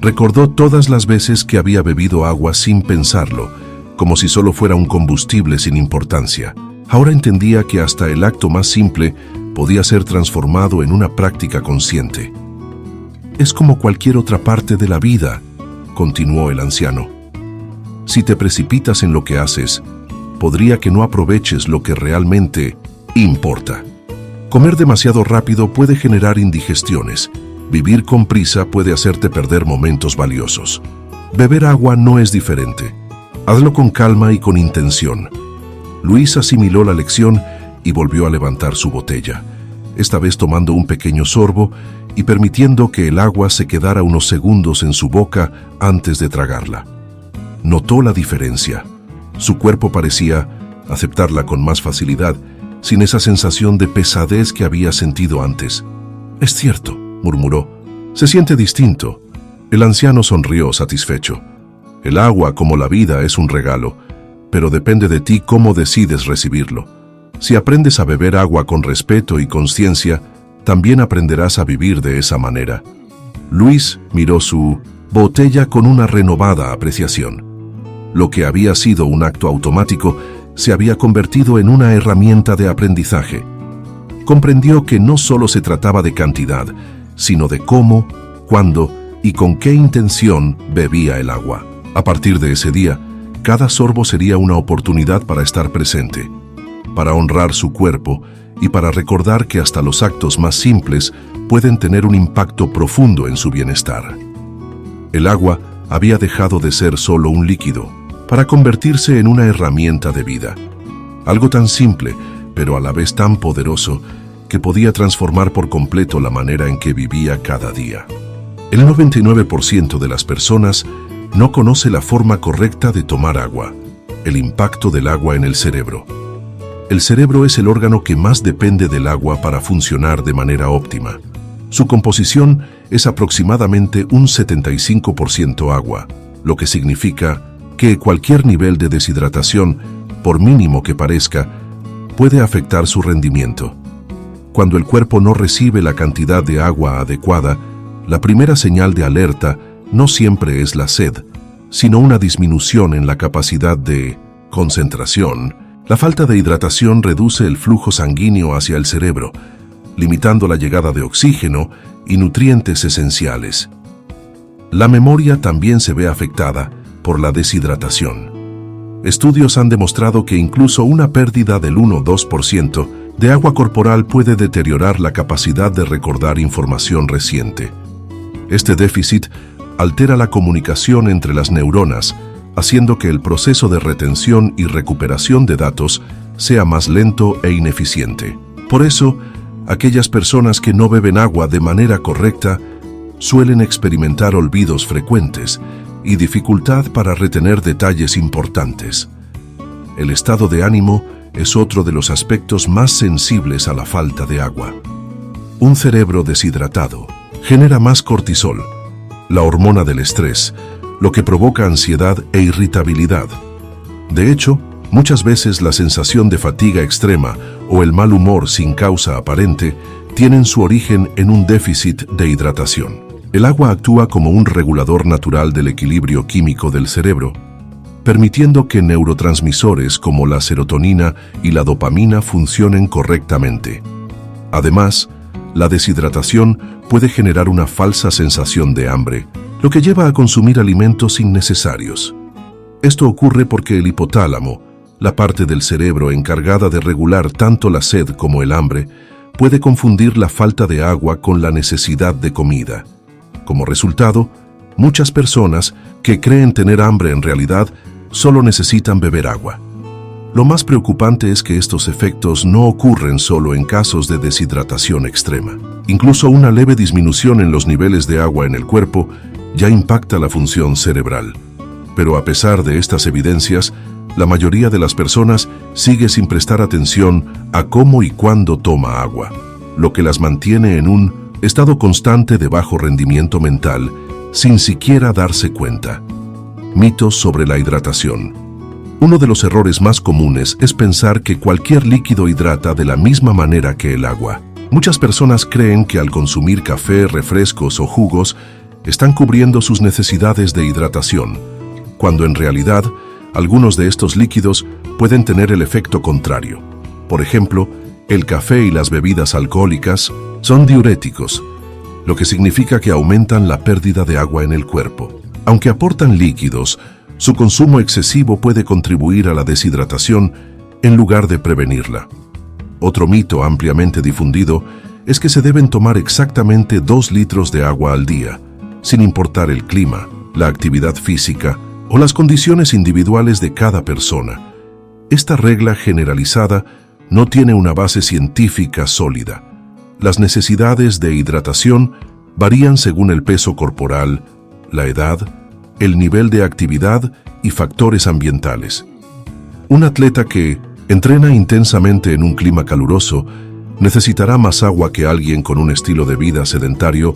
Recordó todas las veces que había bebido agua sin pensarlo, como si solo fuera un combustible sin importancia. Ahora entendía que hasta el acto más simple podía ser transformado en una práctica consciente. «Es como cualquier otra parte de la vida», continuó el anciano. «Si te precipitas en lo que haces, podría que no aproveches lo que realmente importa. Comer demasiado rápido puede generar indigestiones. Vivir con prisa puede hacerte perder momentos valiosos. Beber agua no es diferente. Hazlo con calma y con intención». Luis asimiló la lección y volvió a levantar su botella, esta vez tomando un pequeño sorbo y permitiendo que el agua se quedara unos segundos en su boca antes de tragarla. Notó la diferencia. Su cuerpo parecía aceptarla con más facilidad, sin esa sensación de pesadez que había sentido antes. «Es cierto», murmuró. «Se siente distinto». El anciano sonrió satisfecho. «El agua, como la vida, es un regalo, pero depende de ti cómo decides recibirlo. Si aprendes a beber agua con respeto y conciencia, también aprenderás a vivir de esa manera». Luis miró su botella con una renovada apreciación. Lo que había sido un acto automático se había convertido en una herramienta de aprendizaje. Comprendió que no solo se trataba de cantidad, sino de cómo, cuándo y con qué intención bebía el agua. A partir de ese día, cada sorbo sería una oportunidad para estar presente, para honrar su cuerpo y para recordar que hasta los actos más simples pueden tener un impacto profundo en su bienestar. El agua había dejado de ser solo un líquido, para convertirse en una herramienta de vida. Algo tan simple, pero a la vez tan poderoso, que podía transformar por completo la manera en que vivía cada día. El 99% de las personas no conoce la forma correcta de tomar agua, el impacto del agua en el cerebro. El cerebro es el órgano que más depende del agua para funcionar de manera óptima. Su composición es aproximadamente un 75% agua, lo que significa que cualquier nivel de deshidratación, por mínimo que parezca, puede afectar su rendimiento. Cuando el cuerpo no recibe la cantidad de agua adecuada, la primera señal de alerta no siempre es la sed, sino una disminución en la capacidad de concentración, La falta de hidratación reduce el flujo sanguíneo hacia el cerebro, limitando la llegada de oxígeno y nutrientes esenciales. La memoria también se ve afectada por la deshidratación. Estudios han demostrado que incluso una pérdida del 1-2% de agua corporal puede deteriorar la capacidad de recordar información reciente. Este déficit altera la comunicación entre las neuronas, haciendo que el proceso de retención y recuperación de datos sea más lento e ineficiente. Por eso, aquellas personas que no beben agua de manera correcta suelen experimentar olvidos frecuentes y dificultad para retener detalles importantes. El estado de ánimo es otro de los aspectos más sensibles a la falta de agua. Un cerebro deshidratado genera más cortisol, la hormona del estrés, lo que provoca ansiedad e irritabilidad. De hecho, muchas veces la sensación de fatiga extrema o el mal humor sin causa aparente tienen su origen en un déficit de hidratación. El agua actúa como un regulador natural del equilibrio químico del cerebro, permitiendo que neurotransmisores como la serotonina y la dopamina funcionen correctamente. Además, la deshidratación puede generar una falsa sensación de hambre, lo que lleva a consumir alimentos innecesarios. Esto ocurre porque el hipotálamo, la parte del cerebro encargada de regular tanto la sed como el hambre, puede confundir la falta de agua con la necesidad de comida. Como resultado, muchas personas que creen tener hambre en realidad solo necesitan beber agua. Lo más preocupante es que estos efectos no ocurren solo en casos de deshidratación extrema. Incluso una leve disminución en los niveles de agua en el cuerpo ya impacta la función cerebral. Pero a pesar de estas evidencias, la mayoría de las personas sigue sin prestar atención a cómo y cuándo toma agua, lo que las mantiene en un estado constante de bajo rendimiento mental sin siquiera darse cuenta. Mitos sobre la hidratación. Uno de los errores más comunes es pensar que cualquier líquido hidrata de la misma manera que el agua. Muchas personas creen que al consumir café, refrescos o jugos, están cubriendo sus necesidades de hidratación, cuando en realidad algunos de estos líquidos pueden tener el efecto contrario. Por ejemplo, el café y las bebidas alcohólicas son diuréticos, lo que significa que aumentan la pérdida de agua en el cuerpo. Aunque aportan líquidos, su consumo excesivo puede contribuir a la deshidratación en lugar de prevenirla. Otro mito ampliamente difundido es que se deben tomar exactamente 2 litros de agua al día, sin importar el clima, la actividad física o las condiciones individuales de cada persona. Esta regla generalizada no tiene una base científica sólida. Las necesidades de hidratación varían según el peso corporal, la edad, el nivel de actividad y factores ambientales. Un atleta que entrena intensamente en un clima caluroso necesitará más agua que alguien con un estilo de vida sedentario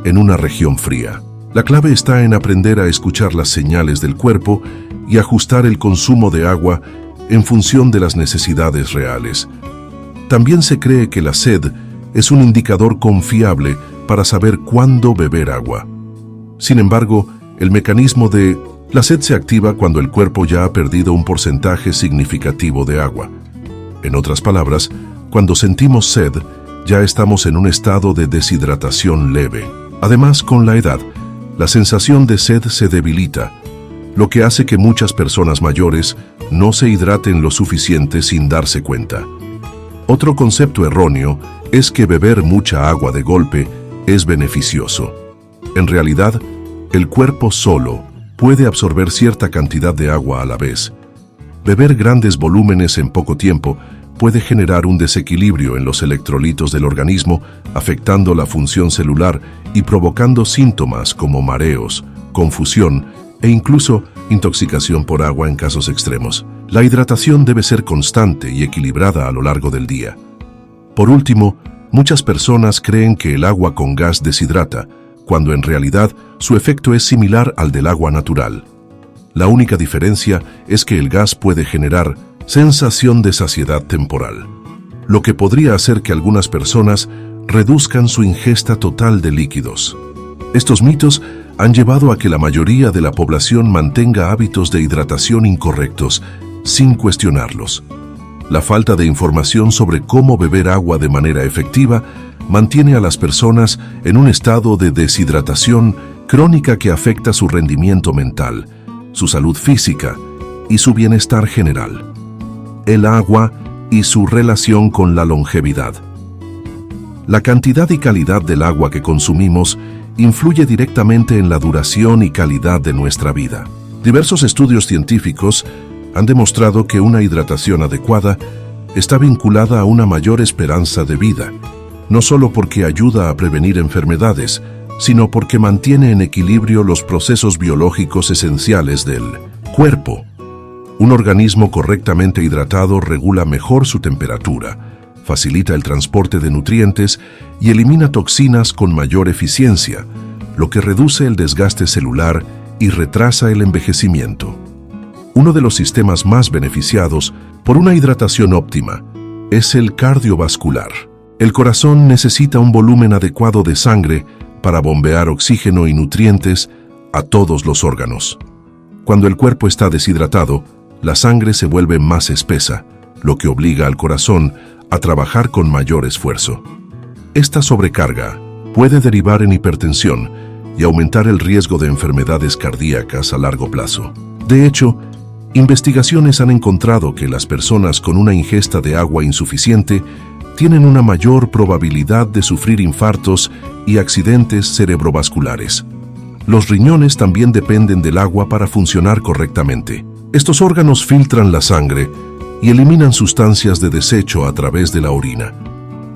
en una región fría. La clave está en aprender a escuchar las señales del cuerpo y ajustar el consumo de agua en función de las necesidades reales. También se cree que la sed es un indicador confiable para saber cuándo beber agua. Sin embargo, el mecanismo de la sed se activa cuando el cuerpo ya ha perdido un porcentaje significativo de agua. En otras palabras, cuando sentimos sed, ya estamos en un estado de deshidratación leve. Además, con la edad, la sensación de sed se debilita, lo que hace que muchas personas mayores no se hidraten lo suficiente sin darse cuenta. Otro concepto erróneo es que beber mucha agua de golpe es beneficioso. En realidad, el cuerpo solo puede absorber cierta cantidad de agua a la vez. Beber grandes volúmenes en poco tiempo puede generar un desequilibrio en los electrolitos del organismo, afectando la función celular y provocando síntomas como mareos, confusión e incluso intoxicación por agua en casos extremos. La hidratación debe ser constante y equilibrada a lo largo del día. Por último, muchas personas creen que el agua con gas deshidrata, cuando en realidad su efecto es similar al del agua natural. La única diferencia es que el gas puede generar sensación de saciedad temporal, lo que podría hacer que algunas personas reduzcan su ingesta total de líquidos. Estos mitos han llevado a que la mayoría de la población mantenga hábitos de hidratación incorrectos, sin cuestionarlos. La falta de información sobre cómo beber agua de manera efectiva mantiene a las personas en un estado de deshidratación crónica que afecta su rendimiento mental, su salud física y su bienestar general. El agua y su relación con la longevidad. La cantidad y calidad del agua que consumimos influye directamente en la duración y calidad de nuestra vida. Diversos estudios científicos han demostrado que una hidratación adecuada está vinculada a una mayor esperanza de vida, no solo porque ayuda a prevenir enfermedades, sino porque mantiene en equilibrio los procesos biológicos esenciales del cuerpo. Un organismo correctamente hidratado regula mejor su temperatura, facilita el transporte de nutrientes y elimina toxinas con mayor eficiencia, lo que reduce el desgaste celular y retrasa el envejecimiento. Uno de los sistemas más beneficiados por una hidratación óptima es el cardiovascular. El corazón necesita un volumen adecuado de sangre para bombear oxígeno y nutrientes a todos los órganos. Cuando el cuerpo está deshidratado, la sangre se vuelve más espesa, lo que obliga al corazón a trabajar con mayor esfuerzo. Esta sobrecarga puede derivar en hipertensión y aumentar el riesgo de enfermedades cardíacas a largo plazo. De hecho, investigaciones han encontrado que las personas con una ingesta de agua insuficiente tienen una mayor probabilidad de sufrir infartos y accidentes cerebrovasculares. Los riñones también dependen del agua para funcionar correctamente. Estos órganos filtran la sangre y eliminan sustancias de desecho a través de la orina.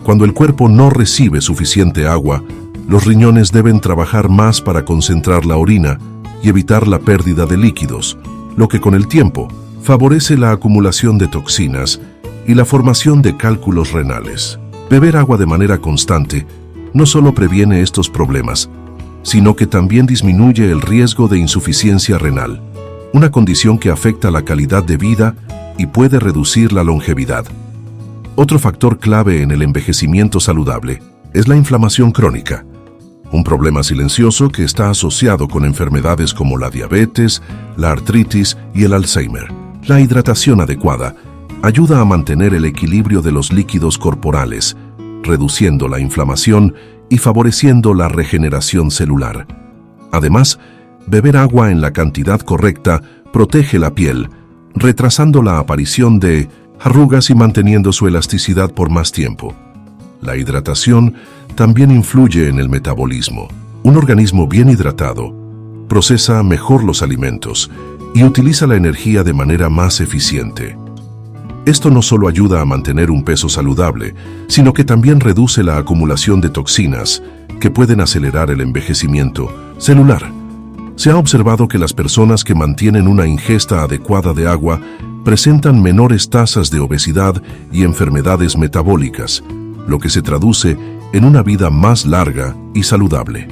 Cuando el cuerpo no recibe suficiente agua, los riñones deben trabajar más para concentrar la orina y evitar la pérdida de líquidos, lo que con el tiempo favorece la acumulación de toxinas y la formación de cálculos renales. Beber agua de manera constante no solo previene estos problemas, sino que también disminuye el riesgo de insuficiencia renal, una condición que afecta la calidad de vida y puede reducir la longevidad. Otro factor clave en el envejecimiento saludable es la inflamación crónica, un problema silencioso que está asociado con enfermedades como la diabetes, la artritis y el Alzheimer. La hidratación adecuada ayuda a mantener el equilibrio de los líquidos corporales, reduciendo la inflamación y favoreciendo la regeneración celular. Además, beber agua en la cantidad correcta protege la piel, retrasando la aparición de arrugas y manteniendo su elasticidad por más tiempo. La hidratación también influye en el metabolismo. Un organismo bien hidratado procesa mejor los alimentos y utiliza la energía de manera más eficiente. Esto no solo ayuda a mantener un peso saludable, sino que también reduce la acumulación de toxinas que pueden acelerar el envejecimiento celular. Se ha observado que las personas que mantienen una ingesta adecuada de agua presentan menores tasas de obesidad y enfermedades metabólicas, lo que se traduce en una vida más larga y saludable.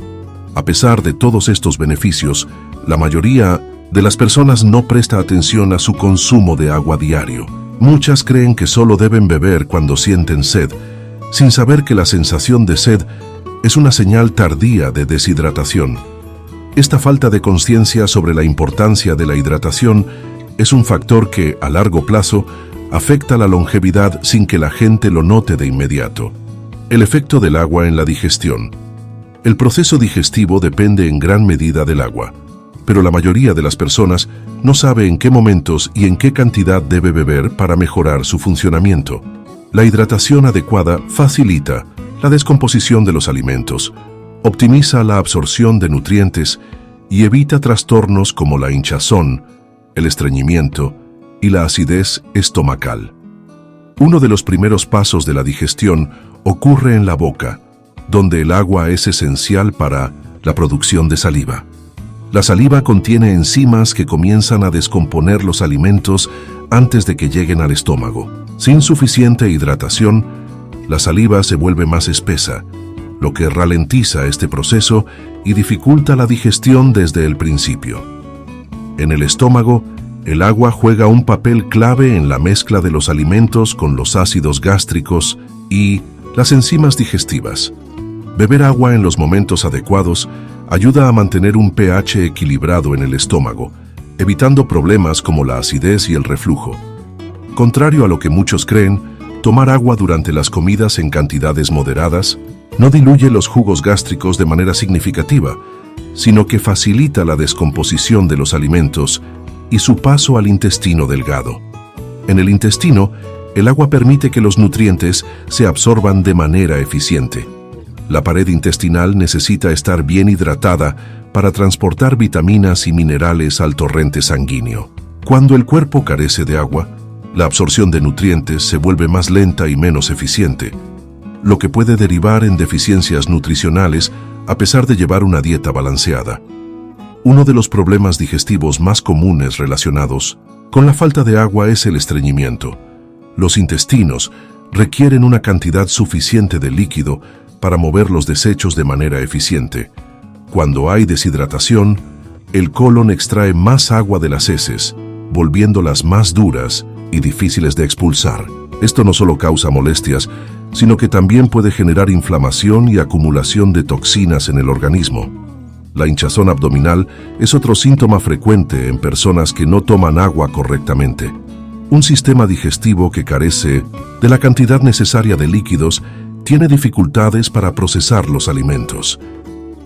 A pesar de todos estos beneficios, la mayoría de las personas no presta atención a su consumo de agua diario. Muchas creen que solo deben beber cuando sienten sed, sin saber que la sensación de sed es una señal tardía de deshidratación. Esta falta de conciencia sobre la importancia de la hidratación es un factor que, a largo plazo, afecta la longevidad sin que la gente lo note de inmediato. El efecto del agua en la digestión. El proceso digestivo depende en gran medida del agua, pero la mayoría de las personas no sabe en qué momentos y en qué cantidad debe beber para mejorar su funcionamiento. La hidratación adecuada facilita la descomposición de los alimentos, optimiza la absorción de nutrientes y evita trastornos como la hinchazón, el estreñimiento y la acidez estomacal. Uno de los primeros pasos de la digestión ocurre en la boca, donde el agua es esencial para la producción de saliva. La saliva contiene enzimas que comienzan a descomponer los alimentos antes de que lleguen al estómago. Sin suficiente hidratación, la saliva se vuelve más espesa, lo que ralentiza este proceso y dificulta la digestión desde el principio. En el estómago, el agua juega un papel clave en la mezcla de los alimentos con los ácidos gástricos y las enzimas digestivas. Beber agua en los momentos adecuados ayuda a mantener un pH equilibrado en el estómago, evitando problemas como la acidez y el reflujo. Contrario a lo que muchos creen, tomar agua durante las comidas en cantidades moderadas no diluye los jugos gástricos de manera significativa, sino que facilita la descomposición de los alimentos y su paso al intestino delgado. En el intestino, el agua permite que los nutrientes se absorban de manera eficiente. La pared intestinal necesita estar bien hidratada para transportar vitaminas y minerales al torrente sanguíneo. Cuando el cuerpo carece de agua, la absorción de nutrientes se vuelve más lenta y menos eficiente, lo que puede derivar en deficiencias nutricionales a pesar de llevar una dieta balanceada. Uno de los problemas digestivos más comunes relacionados con la falta de agua es el estreñimiento. Los intestinos requieren una cantidad suficiente de líquido para mover los desechos de manera eficiente. Cuando hay deshidratación, el colon extrae más agua de las heces, volviéndolas más duras y difíciles de expulsar. Esto no solo causa molestias, sino que también puede generar inflamación y acumulación de toxinas en el organismo. La hinchazón abdominal es otro síntoma frecuente en personas que no toman agua correctamente. Un sistema digestivo que carece de la cantidad necesaria de líquidos tiene dificultades para procesar los alimentos,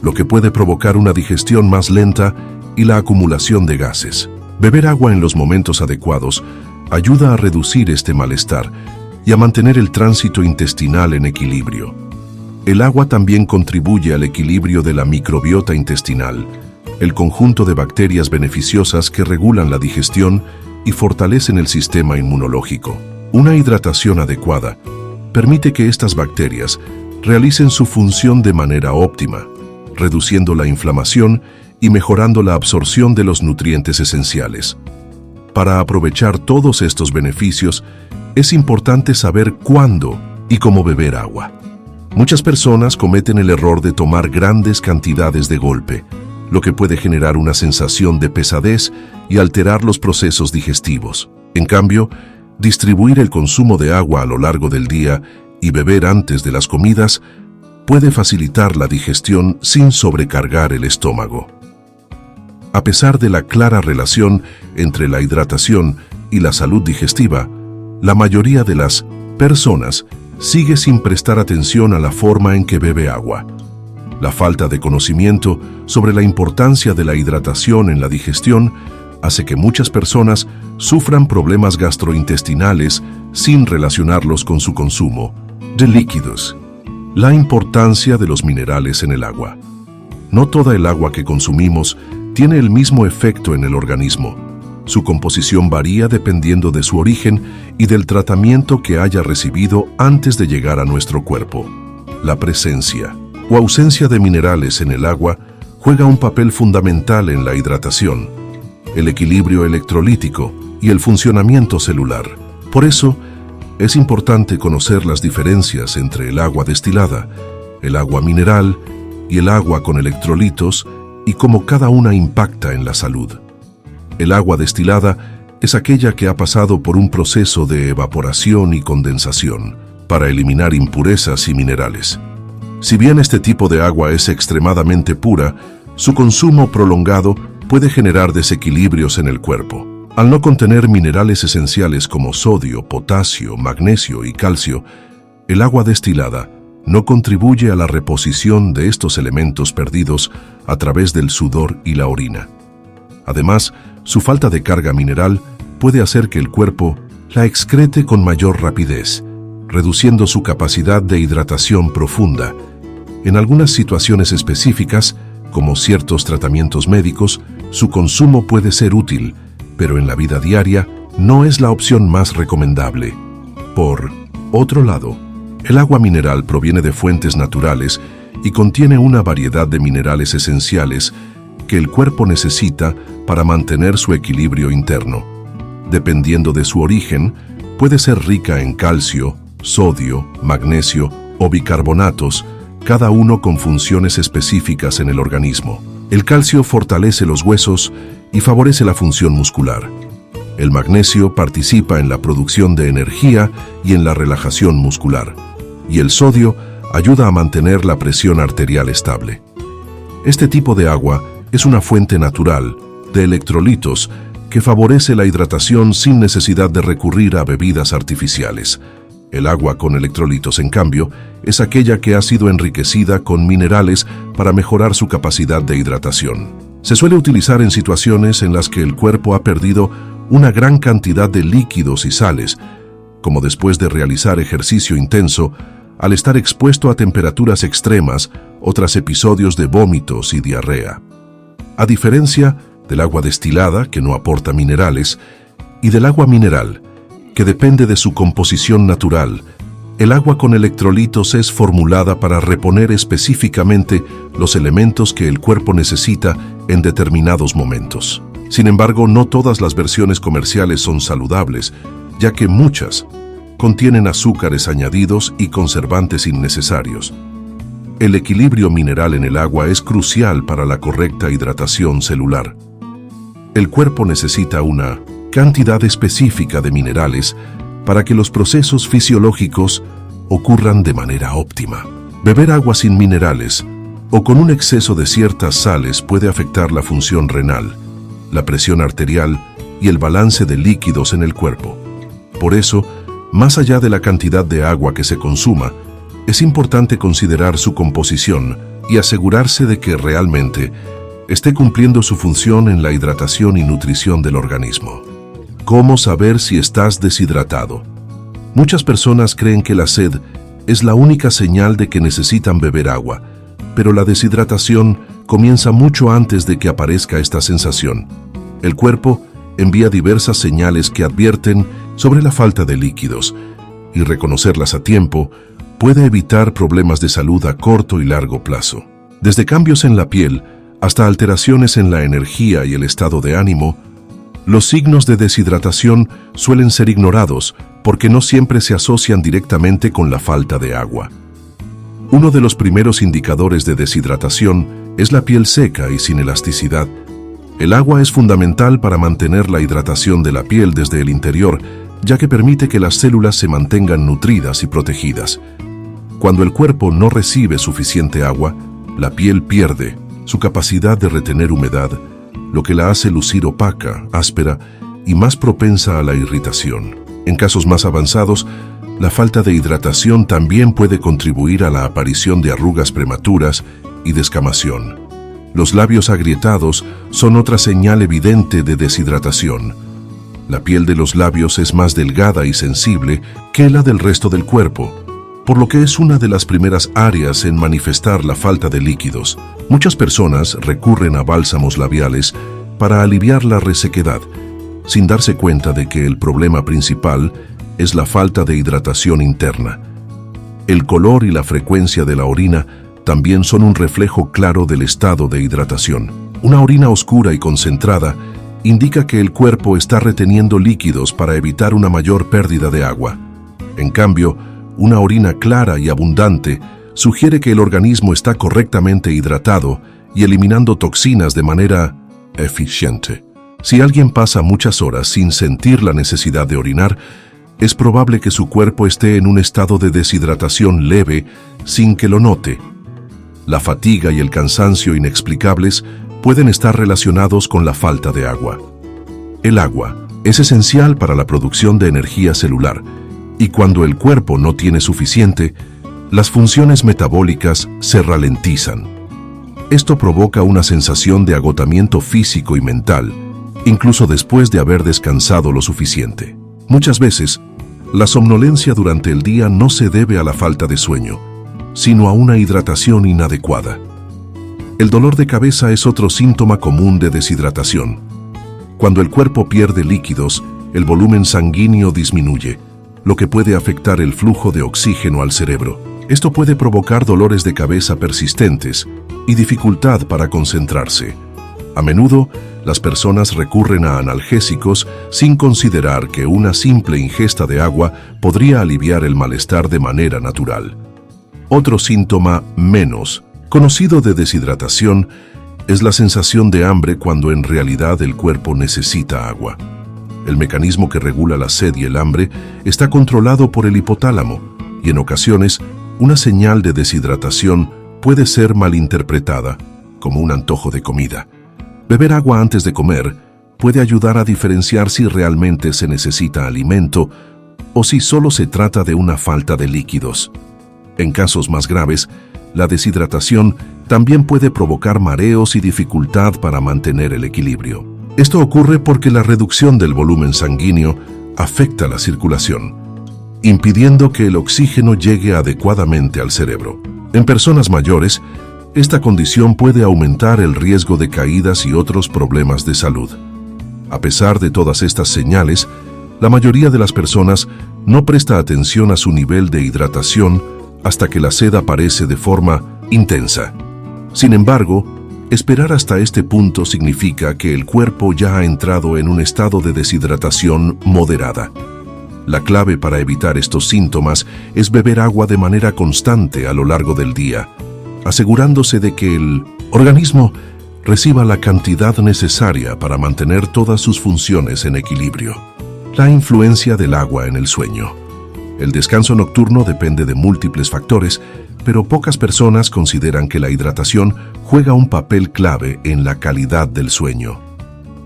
lo que puede provocar una digestión más lenta y la acumulación de gases. Beber agua en los momentos adecuados ayuda a reducir este malestar y a mantener el tránsito intestinal en equilibrio. El agua también contribuye al equilibrio de la microbiota intestinal, el conjunto de bacterias beneficiosas que regulan la digestión y fortalecen el sistema inmunológico. Una hidratación adecuada permite que estas bacterias realicen su función de manera óptima, reduciendo la inflamación y mejorando la absorción de los nutrientes esenciales. Para aprovechar todos estos beneficios, es importante saber cuándo y cómo beber agua. Muchas personas cometen el error de tomar grandes cantidades de golpe, lo que puede generar una sensación de pesadez y alterar los procesos digestivos. En cambio, distribuir el consumo de agua a lo largo del día y beber antes de las comidas puede facilitar la digestión sin sobrecargar el estómago. A pesar de la clara relación entre la hidratación y la salud digestiva, la mayoría de las personas sigue sin prestar atención a la forma en que bebe agua. La falta de conocimiento sobre la importancia de la hidratación en la digestión hace que muchas personas sufran problemas gastrointestinales sin relacionarlos con su consumo de líquidos. La importancia de los minerales en el agua. No toda el agua que consumimos tiene el mismo efecto en el organismo. Su composición varía dependiendo de su origen y del tratamiento que haya recibido antes de llegar a nuestro cuerpo. La presencia o ausencia de minerales en el agua juega un papel fundamental en la hidratación, el equilibrio electrolítico y el funcionamiento celular. Por eso, es importante conocer las diferencias entre el agua destilada, el agua mineral y el agua con electrolitos y cómo cada una impacta en la salud. El agua destilada es aquella que ha pasado por un proceso de evaporación y condensación para eliminar impurezas y minerales. Si bien este tipo de agua es extremadamente pura, su consumo prolongado puede generar desequilibrios en el cuerpo. Al no contener minerales esenciales como sodio, potasio, magnesio y calcio, el agua destilada no contribuye a la reposición de estos elementos perdidos a través del sudor y la orina. Además, su falta de carga mineral puede hacer que el cuerpo la excrete con mayor rapidez, reduciendo su capacidad de hidratación profunda. En algunas situaciones específicas, como ciertos tratamientos médicos, su consumo puede ser útil, pero en la vida diaria no es la opción más recomendable. Por otro lado, el agua mineral proviene de fuentes naturales y contiene una variedad de minerales esenciales que el cuerpo necesita para mantener su equilibrio interno. Dependiendo de su origen, puede ser rica en calcio, sodio, magnesio o bicarbonatos, cada uno con funciones específicas en el organismo. El calcio fortalece los huesos y favorece la función muscular. El magnesio participa en la producción de energía y en la relajación muscular. Y el sodio ayuda a mantener la presión arterial estable. Este tipo de agua es una fuente natural de electrolitos que favorece la hidratación sin necesidad de recurrir a bebidas artificiales. El agua con electrolitos, en cambio, es aquella que ha sido enriquecida con minerales para mejorar su capacidad de hidratación. Se suele utilizar en situaciones en las que el cuerpo ha perdido una gran cantidad de líquidos y sales, como después de realizar ejercicio intenso, al estar expuesto a temperaturas extremas o tras episodios de vómitos y diarrea. A diferencia del agua destilada, que no aporta minerales, y del agua mineral, que depende de su composición natural, el agua con electrolitos es formulada para reponer específicamente los elementos que el cuerpo necesita en determinados momentos. Sin embargo, no todas las versiones comerciales son saludables, ya que muchas contienen azúcares añadidos y conservantes innecesarios. El equilibrio mineral en el agua es crucial para la correcta hidratación celular. El cuerpo necesita una cantidad específica de minerales para que los procesos fisiológicos ocurran de manera óptima. Beber agua sin minerales o con un exceso de ciertas sales puede afectar la función renal, la presión arterial y el balance de líquidos en el cuerpo. Por eso, más allá de la cantidad de agua que se consuma, es importante considerar su composición y asegurarse de que realmente esté cumpliendo su función en la hidratación y nutrición del organismo. ¿Cómo saber si estás deshidratado? Muchas personas creen que la sed es la única señal de que necesitan beber agua, pero la deshidratación comienza mucho antes de que aparezca esta sensación. El cuerpo envía diversas señales que advierten sobre la falta de líquidos, y reconocerlas a tiempo puede evitar problemas de salud a corto y largo plazo. Desde cambios en la piel hasta alteraciones en la energía y el estado de ánimo, los signos de deshidratación suelen ser ignorados porque no siempre se asocian directamente con la falta de agua. Uno de los primeros indicadores de deshidratación es la piel seca y sin elasticidad. El agua es fundamental para mantener la hidratación de la piel desde el interior, ya que permite que las células se mantengan nutridas y protegidas. Cuando el cuerpo no recibe suficiente agua, la piel pierde su capacidad de retener humedad, lo que la hace lucir opaca, áspera y más propensa a la irritación. En casos más avanzados, la falta de hidratación también puede contribuir a la aparición de arrugas prematuras y descamación. Los labios agrietados son otra señal evidente de deshidratación. La piel de los labios es más delgada y sensible que la del resto del cuerpo, por lo que es una de las primeras áreas en manifestar la falta de líquidos. Muchas personas recurren a bálsamos labiales para aliviar la resequedad, sin darse cuenta de que el problema principal es la falta de hidratación interna. El color y la frecuencia de la orina también son un reflejo claro del estado de hidratación. Una orina oscura y concentrada indica que el cuerpo está reteniendo líquidos para evitar una mayor pérdida de agua. En cambio, una orina clara y abundante sugiere que el organismo está correctamente hidratado y eliminando toxinas de manera eficiente. Si alguien pasa muchas horas sin sentir la necesidad de orinar, es probable que su cuerpo esté en un estado de deshidratación leve sin que lo note. La fatiga y el cansancio inexplicables pueden estar relacionados con la falta de agua. El agua es esencial para la producción de energía celular, y cuando el cuerpo no tiene suficiente, las funciones metabólicas se ralentizan. Esto provoca una sensación de agotamiento físico y mental, incluso después de haber descansado lo suficiente. Muchas veces, la somnolencia durante el día no se debe a la falta de sueño, sino a una hidratación inadecuada. El dolor de cabeza es otro síntoma común de deshidratación. Cuando el cuerpo pierde líquidos, el volumen sanguíneo disminuye, lo que puede afectar el flujo de oxígeno al cerebro. Esto puede provocar dolores de cabeza persistentes y dificultad para concentrarse. A menudo, las personas recurren a analgésicos sin considerar que una simple ingesta de agua podría aliviar el malestar de manera natural. Otro síntoma menos conocido de deshidratación es la sensación de hambre cuando en realidad el cuerpo necesita agua. El mecanismo que regula la sed y el hambre está controlado por el hipotálamo y en ocasiones una señal de deshidratación puede ser malinterpretada como un antojo de comida. Beber agua antes de comer puede ayudar a diferenciar si realmente se necesita alimento o si solo se trata de una falta de líquidos. En casos más graves, la deshidratación también puede provocar mareos y dificultad para mantener el equilibrio. Esto ocurre porque la reducción del volumen sanguíneo afecta la circulación, impidiendo que el oxígeno llegue adecuadamente al cerebro. En personas mayores, esta condición puede aumentar el riesgo de caídas y otros problemas de salud. A pesar de todas estas señales, la mayoría de las personas no presta atención a su nivel de hidratación hasta que la sed aparece de forma intensa. Sin embargo, esperar hasta este punto significa que el cuerpo ya ha entrado en un estado de deshidratación moderada. La clave para evitar estos síntomas es beber agua de manera constante a lo largo del día, asegurándose de que el organismo reciba la cantidad necesaria para mantener todas sus funciones en equilibrio. La influencia del agua en el sueño. El descanso nocturno depende de múltiples factores, pero pocas personas consideran que la hidratación juega un papel clave en la calidad del sueño.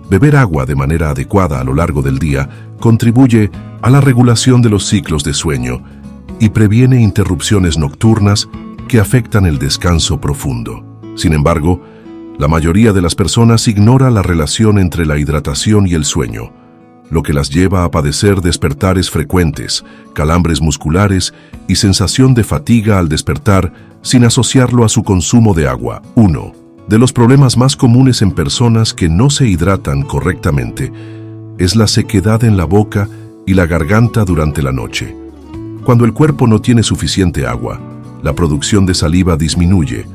Beber agua de manera adecuada a lo largo del día contribuye a la regulación de los ciclos de sueño y previene interrupciones nocturnas que afectan el descanso profundo. Sin embargo, la mayoría de las personas ignora la relación entre la hidratación y el sueño, lo que las lleva a padecer despertares frecuentes, calambres musculares y sensación de fatiga al despertar sin asociarlo a su consumo de agua. Uno de los problemas más comunes en personas que no se hidratan correctamente es la sequedad en la boca y la garganta durante la noche. Cuando el cuerpo no tiene suficiente agua, la producción de saliva disminuye,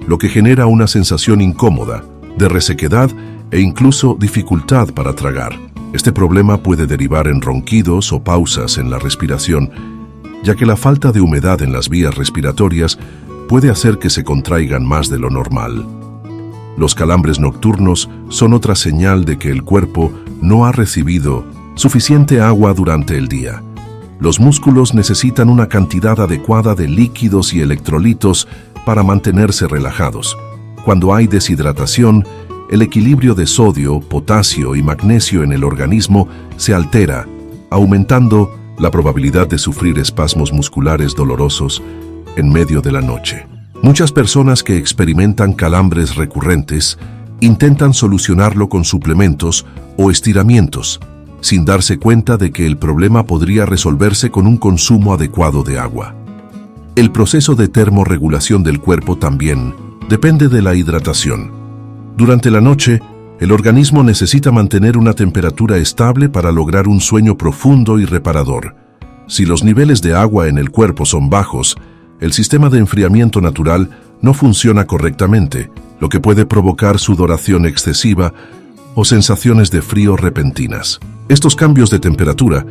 lo que genera una sensación incómoda de resequedad e incluso dificultad para tragar. Este problema puede derivar en ronquidos o pausas en la respiración, ya que la falta de humedad en las vías respiratorias puede hacer que se contraigan más de lo normal. Los calambres nocturnos son otra señal de que el cuerpo no ha recibido suficiente agua durante el día. Los músculos necesitan una cantidad adecuada de líquidos y electrolitos para mantenerse relajados. Cuando hay deshidratación, el equilibrio de sodio, potasio y magnesio en el organismo se altera, aumentando la probabilidad de sufrir espasmos musculares dolorosos en medio de la noche. Muchas personas que experimentan calambres recurrentes intentan solucionarlo con suplementos o estiramientos, sin darse cuenta de que el problema podría resolverse con un consumo adecuado de agua. El proceso de termorregulación del cuerpo también depende de la hidratación. Durante la noche, el organismo necesita mantener una temperatura estable para lograr un sueño profundo y reparador. Si los niveles de agua en el cuerpo son bajos, el sistema de enfriamiento natural no funciona correctamente, lo que puede provocar sudoración excesiva o sensaciones de frío repentinas. Estos cambios de temperatura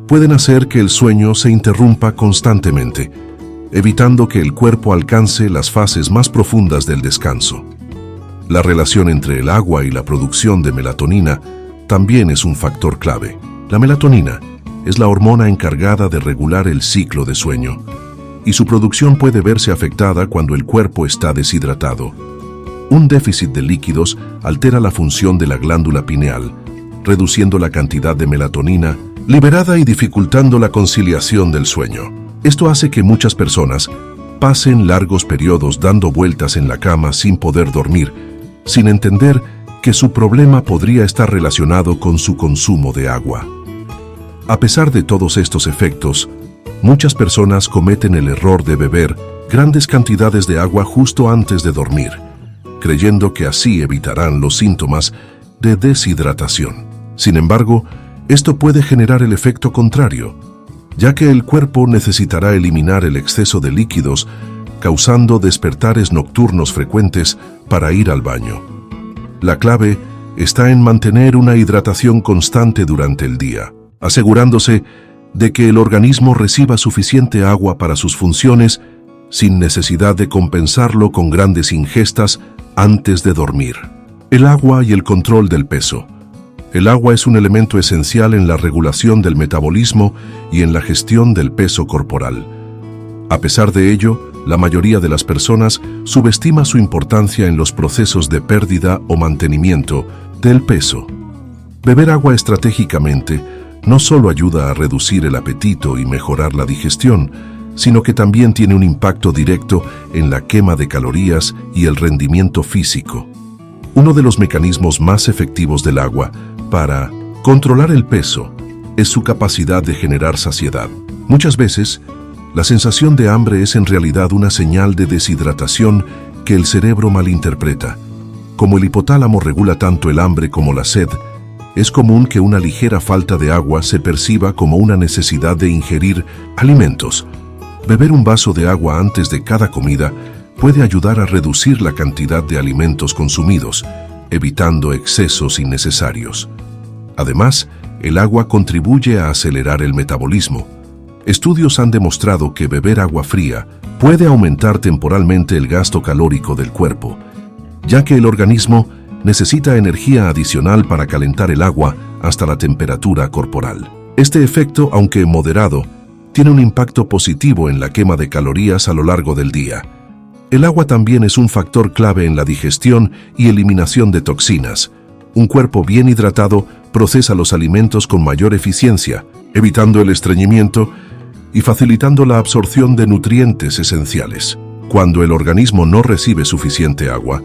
pueden hacer que el sueño se interrumpa constantemente, evitando que el cuerpo alcance las fases más profundas del descanso. La relación entre el agua y la producción de melatonina también es un factor clave. La melatonina es la hormona encargada de regular el ciclo de sueño, y su producción puede verse afectada cuando el cuerpo está deshidratado. Un déficit de líquidos altera la función de la glándula pineal, reduciendo la cantidad de melatonina liberada y dificultando la conciliación del sueño. Esto hace que muchas personas pasen largos periodos dando vueltas en la cama sin poder dormir, sin entender que su problema podría estar relacionado con su consumo de agua. A pesar de todos estos efectos, muchas personas cometen el error de beber grandes cantidades de agua justo antes de dormir, creyendo que así evitarán los síntomas de deshidratación. Sin embargo, esto puede generar el efecto contrario, ya que el cuerpo necesitará eliminar el exceso de líquidos, causando despertares nocturnos frecuentes para ir al baño. La clave está en mantener una hidratación constante durante el día, asegurándose de que el organismo reciba suficiente agua para sus funciones sin necesidad de compensarlo con grandes ingestas antes de dormir. El agua y el control del peso. El agua es un elemento esencial en la regulación del metabolismo y en la gestión del peso corporal. A pesar de ello, la mayoría de las personas subestima su importancia en los procesos de pérdida o mantenimiento del peso. Beber agua estratégicamente no solo ayuda a reducir el apetito y mejorar la digestión, sino que también tiene un impacto directo en la quema de calorías y el rendimiento físico. Uno de los mecanismos más efectivos del agua para controlar el peso es su capacidad de generar saciedad. Muchas veces, la sensación de hambre es en realidad una señal de deshidratación que el cerebro malinterpreta. Como el hipotálamo regula tanto el hambre como la sed, es común que una ligera falta de agua se perciba como una necesidad de ingerir alimentos. Beber un vaso de agua antes de cada comida puede ayudar a reducir la cantidad de alimentos consumidos, evitando excesos innecesarios. Además, el agua contribuye a acelerar el metabolismo. Estudios han demostrado que beber agua fría puede aumentar temporalmente el gasto calórico del cuerpo, ya que el organismo necesita energía adicional para calentar el agua hasta la temperatura corporal. Este efecto, aunque moderado, tiene un impacto positivo en la quema de calorías a lo largo del día. El agua también es un factor clave en la digestión y eliminación de toxinas. Un cuerpo bien hidratado procesa los alimentos con mayor eficiencia, evitando el estreñimiento y facilitando la absorción de nutrientes esenciales. Cuando el organismo no recibe suficiente agua,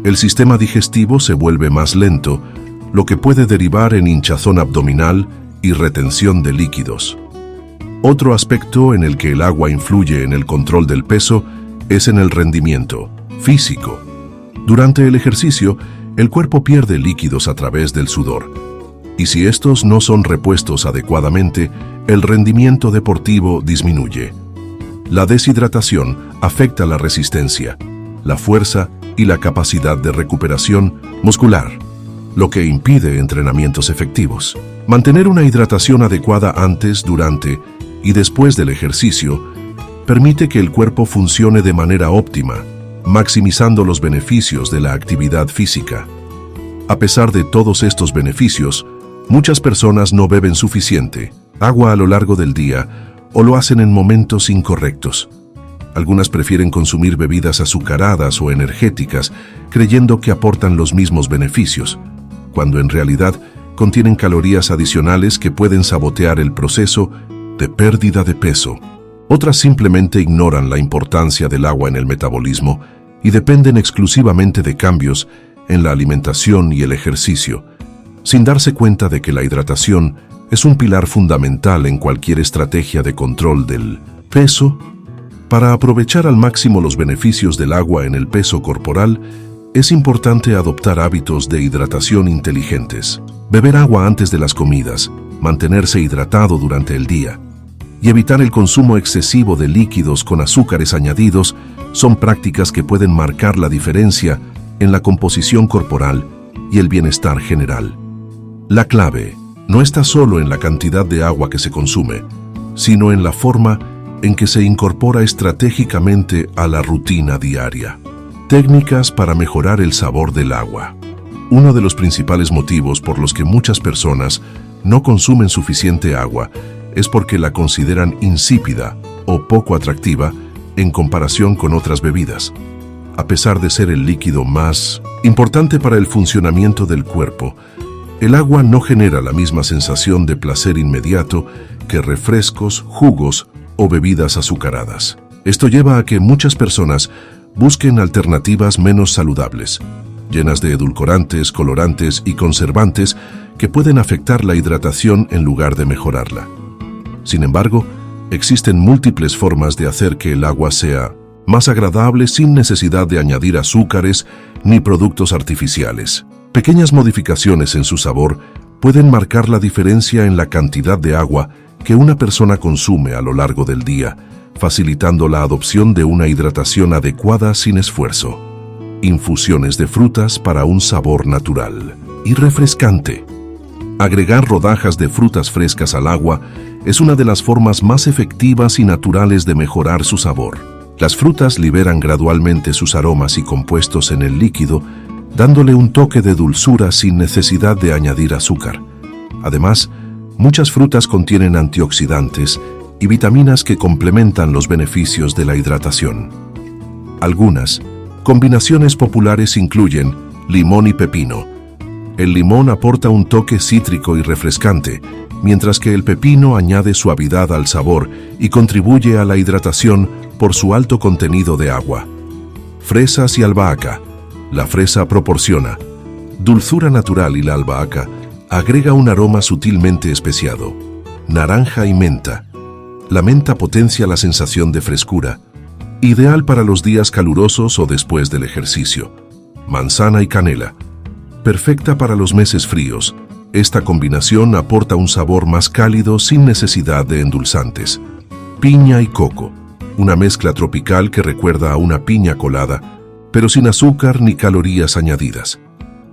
el sistema digestivo se vuelve más lento, lo que puede derivar en hinchazón abdominal y retención de líquidos. Otro aspecto en el que el agua influye en el control del peso es en el rendimiento físico. Durante el ejercicio, el cuerpo pierde líquidos a través del sudor, y si estos no son repuestos adecuadamente, el rendimiento deportivo disminuye. La deshidratación afecta la resistencia, la fuerza y la capacidad de recuperación muscular, lo que impide entrenamientos efectivos. Mantener una hidratación adecuada antes, durante y después del ejercicio permite que el cuerpo funcione de manera óptima, maximizando los beneficios de la actividad física. A pesar de todos estos beneficios, muchas personas no beben suficiente agua a lo largo del día o lo hacen en momentos incorrectos. Algunas prefieren consumir bebidas azucaradas o energéticas, creyendo que aportan los mismos beneficios, cuando en realidad contienen calorías adicionales que pueden sabotear el proceso de pérdida de peso. Otras simplemente ignoran la importancia del agua en el metabolismo y dependen exclusivamente de cambios en la alimentación y el ejercicio, sin darse cuenta de que la hidratación es un pilar fundamental en cualquier estrategia de control del peso. Para aprovechar al máximo los beneficios del agua en el peso corporal, es importante adoptar hábitos de hidratación inteligentes. Beber agua antes de las comidas, mantenerse hidratado durante el día y evitar el consumo excesivo de líquidos con azúcares añadidos son prácticas que pueden marcar la diferencia en la composición corporal y el bienestar general. La clave no está solo en la cantidad de agua que se consume, sino en la forma en que se incorpora estratégicamente a la rutina diaria. Técnicas para mejorar el sabor del agua. Uno de los principales motivos por los que muchas personas no consumen suficiente agua es porque la consideran insípida o poco atractiva en comparación con otras bebidas. A pesar de ser el líquido más importante para el funcionamiento del cuerpo, el agua no genera la misma sensación de placer inmediato que refrescos, jugos o bebidas azucaradas. Esto lleva a que muchas personas busquen alternativas menos saludables, llenas de edulcorantes, colorantes y conservantes que pueden afectar la hidratación en lugar de mejorarla. Sin embargo, existen múltiples formas de hacer que el agua sea más agradable sin necesidad de añadir azúcares ni productos artificiales. Pequeñas modificaciones en su sabor pueden marcar la diferencia en la cantidad de agua que una persona consume a lo largo del día, facilitando la adopción de una hidratación adecuada sin esfuerzo. Infusiones de frutas para un sabor natural y refrescante. Agregar rodajas de frutas frescas al agua es una de las formas más efectivas y naturales de mejorar su sabor. Las frutas liberan gradualmente sus aromas y compuestos en el líquido, dándole un toque de dulzura sin necesidad de añadir azúcar. Además, muchas frutas contienen antioxidantes y vitaminas que complementan los beneficios de la hidratación. Algunas combinaciones populares incluyen limón y pepino, El limón aporta un toque cítrico y refrescante, mientras que el pepino añade suavidad al sabor y contribuye a la hidratación por su alto contenido de agua. Fresas y albahaca. La fresa proporciona dulzura natural y la albahaca agrega un aroma sutilmente especiado. Naranja y menta. La menta potencia la sensación de frescura, ideal para los días calurosos o después del ejercicio. Manzana y canela. Perfecta para los meses fríos. Esta combinación aporta un sabor más cálido sin necesidad de endulzantes. Piña y coco. Una mezcla tropical que recuerda a una piña colada, pero sin azúcar ni calorías añadidas.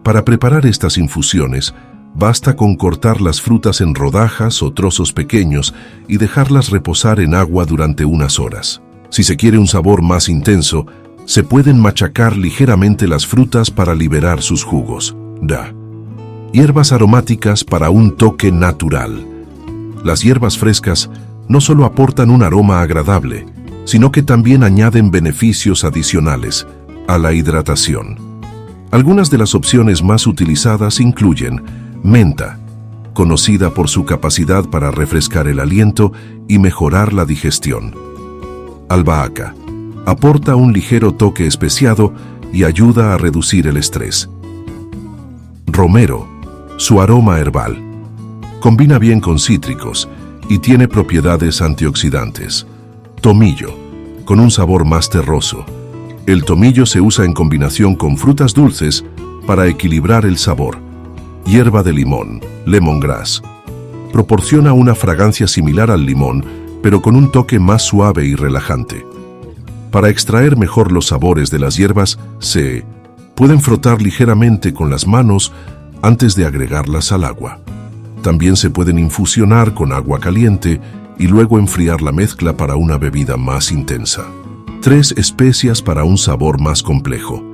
Para preparar estas infusiones, basta con cortar las frutas en rodajas o trozos pequeños y dejarlas reposar en agua durante unas horas. Si se quiere un sabor más intenso, se pueden machacar ligeramente las frutas para liberar sus jugos. Hierbas aromáticas para un toque natural. Las hierbas frescas no solo aportan un aroma agradable, sino que también añaden beneficios adicionales a la hidratación. Algunas de las opciones más utilizadas incluyen menta, conocida por su capacidad para refrescar el aliento y mejorar la digestión. Albahaca, aporta un ligero toque especiado y ayuda a reducir el estrés. Romero, su aroma herbal, combina bien con cítricos y tiene propiedades antioxidantes. Tomillo, con un sabor más terroso. El tomillo se usa en combinación con frutas dulces para equilibrar el sabor. Hierba de limón, lemongrass, proporciona una fragancia similar al limón, pero con un toque más suave y relajante. Para extraer mejor los sabores de las hierbas, se pueden frotar ligeramente con las manos antes de agregarlas al agua. También se pueden infusionar con agua caliente y luego enfriar la mezcla para una bebida más intensa. 3 especias para un sabor más complejo.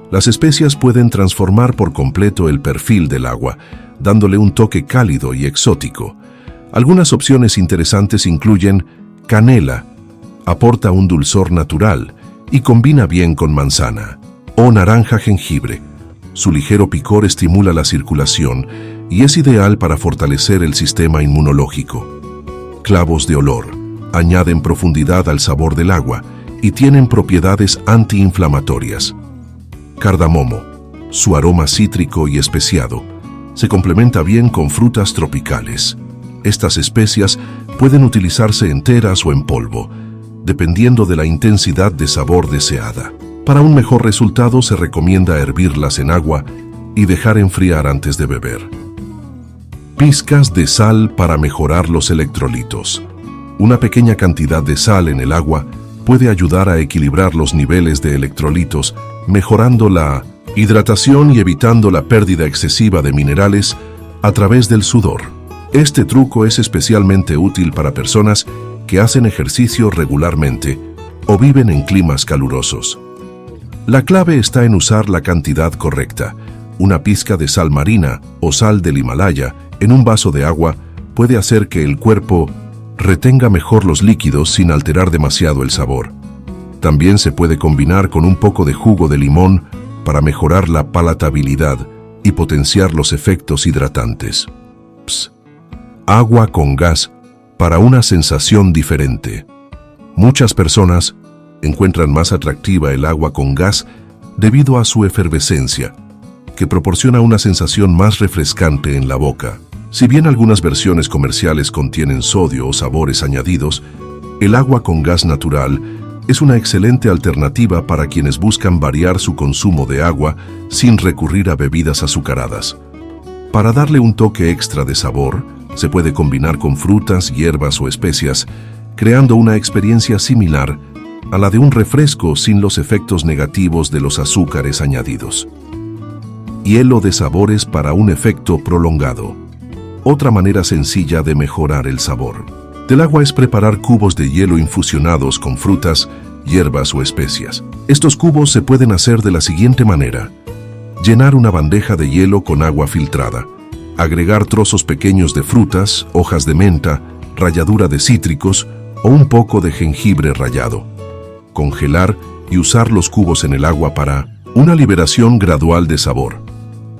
Las especias pueden transformar por completo el perfil del agua, dándole un toque cálido y exótico. Algunas opciones interesantes incluyen canela, aporta un dulzor natural y combina bien con manzana, o naranja jengibre. Su ligero picor estimula la circulación y es ideal para fortalecer el sistema inmunológico. Clavos de olor añaden profundidad al sabor del agua y tienen propiedades antiinflamatorias. Cardamomo, su aroma cítrico y especiado, se complementa bien con frutas tropicales. Estas especias pueden utilizarse enteras o en polvo, dependiendo de la intensidad de sabor deseada. Para un mejor resultado se recomienda hervirlas en agua y dejar enfriar antes de beber. Pizcas de sal para mejorar los electrolitos. Una pequeña cantidad de sal en el agua puede ayudar a equilibrar los niveles de electrolitos, mejorando la hidratación y evitando la pérdida excesiva de minerales a través del sudor. Este truco es especialmente útil para personas que hacen ejercicio regularmente o viven en climas calurosos. La clave está en usar la cantidad correcta. Una pizca de sal marina o sal del Himalaya en un vaso de agua puede hacer que el cuerpo retenga mejor los líquidos sin alterar demasiado el sabor. También se puede combinar con un poco de jugo de limón para mejorar la palatabilidad y potenciar los efectos hidratantes. Agua con gas para una sensación diferente. Muchas personas encuentran más atractiva el agua con gas debido a su efervescencia, que proporciona una sensación más refrescante en la boca. Si bien algunas versiones comerciales contienen sodio o sabores añadidos, el agua con gas natural es una excelente alternativa para quienes buscan variar su consumo de agua sin recurrir a bebidas azucaradas. Para darle un toque extra de sabor, se puede combinar con frutas, hierbas o especias, creando una experiencia similar a la de un refresco sin los efectos negativos de los azúcares añadidos. Hielo de sabores para un efecto prolongado. Otra manera sencilla de mejorar el sabor del agua es preparar cubos de hielo infusionados con frutas, hierbas o especias. Estos cubos se pueden hacer de la siguiente manera: llenar una bandeja de hielo con agua filtrada, agregar trozos pequeños de frutas, hojas de menta, ralladura de cítricos o un poco de jengibre rallado. Congelar y usar los cubos en el agua para una liberación gradual de sabor.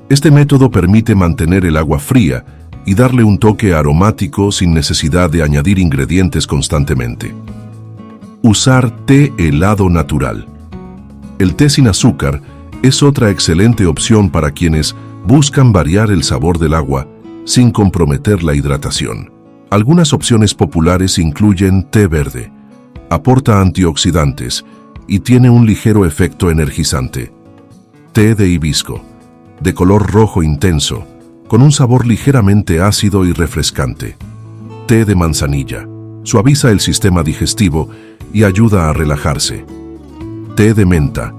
Este método permite mantener el agua fría y darle un toque aromático sin necesidad de añadir ingredientes constantemente. Usar té helado natural. El té sin azúcar es otra excelente opción para quienes buscan variar el sabor del agua sin comprometer la hidratación. Algunas opciones populares incluyen té verde. Aporta antioxidantes y tiene un ligero efecto energizante. Té de hibisco, de color rojo intenso, con un sabor ligeramente ácido y refrescante. Té de manzanilla, suaviza el sistema digestivo y ayuda a relajarse. Té de menta,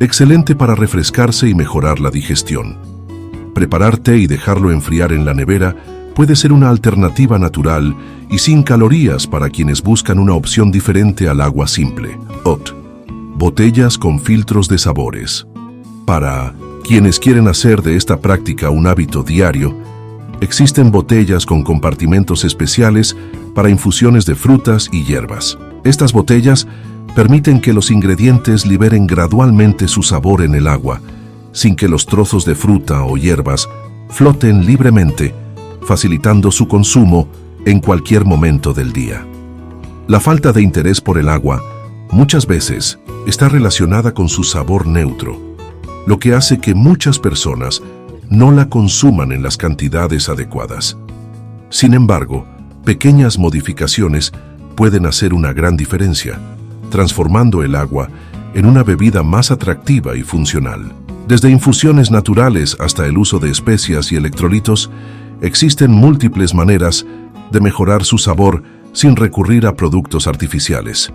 excelente para refrescarse y mejorar la digestión. Preparar té y dejarlo enfriar en la nevera puede ser una alternativa natural y sin calorías para quienes buscan una opción diferente al agua simple. Botellas con filtros de sabores. Para quienes quieren hacer de esta práctica un hábito diario, existen botellas con compartimentos especiales para infusiones de frutas y hierbas. Estas botellas permiten que los ingredientes liberen gradualmente su sabor en el agua, sin que los trozos de fruta o hierbas floten libremente, facilitando su consumo en cualquier momento del día. La falta de interés por el agua muchas veces está relacionada con su sabor neutro, lo que hace que muchas personas no la consuman en las cantidades adecuadas. Sin embargo, pequeñas modificaciones pueden hacer una gran diferencia, transformando el agua en una bebida más atractiva y funcional. Desde infusiones naturales hasta el uso de especias y electrolitos, existen múltiples maneras de mejorar su sabor sin recurrir a productos artificiales.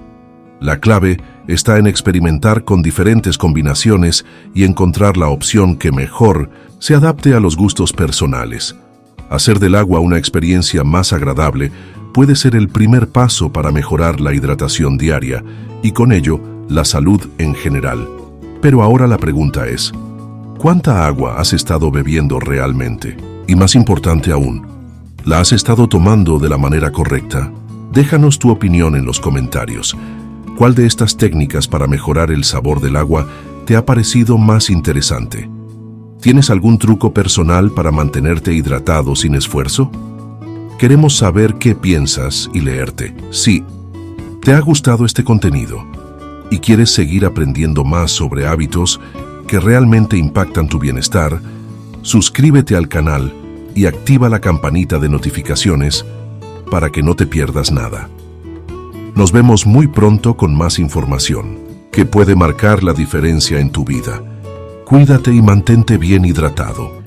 La clave está en experimentar con diferentes combinaciones y encontrar la opción que mejor se adapte a los gustos personales. Hacer del agua una experiencia más agradable puede ser el primer paso para mejorar la hidratación diaria y con ello la salud en general. Pero ahora la pregunta es, ¿cuánta agua has estado bebiendo realmente? Y más importante aún, ¿la has estado tomando de la manera correcta? Déjanos tu opinión en los comentarios. ¿Cuál de estas técnicas para mejorar el sabor del agua te ha parecido más interesante? ¿Tienes algún truco personal para mantenerte hidratado sin esfuerzo? Queremos saber qué piensas y leerte. Si te ha gustado este contenido y quieres seguir aprendiendo más sobre hábitos que realmente impactan tu bienestar, suscríbete al canal y activa la campanita de notificaciones para que no te pierdas nada. Nos vemos muy pronto con más información que puede marcar la diferencia en tu vida. Cuídate y mantente bien hidratado.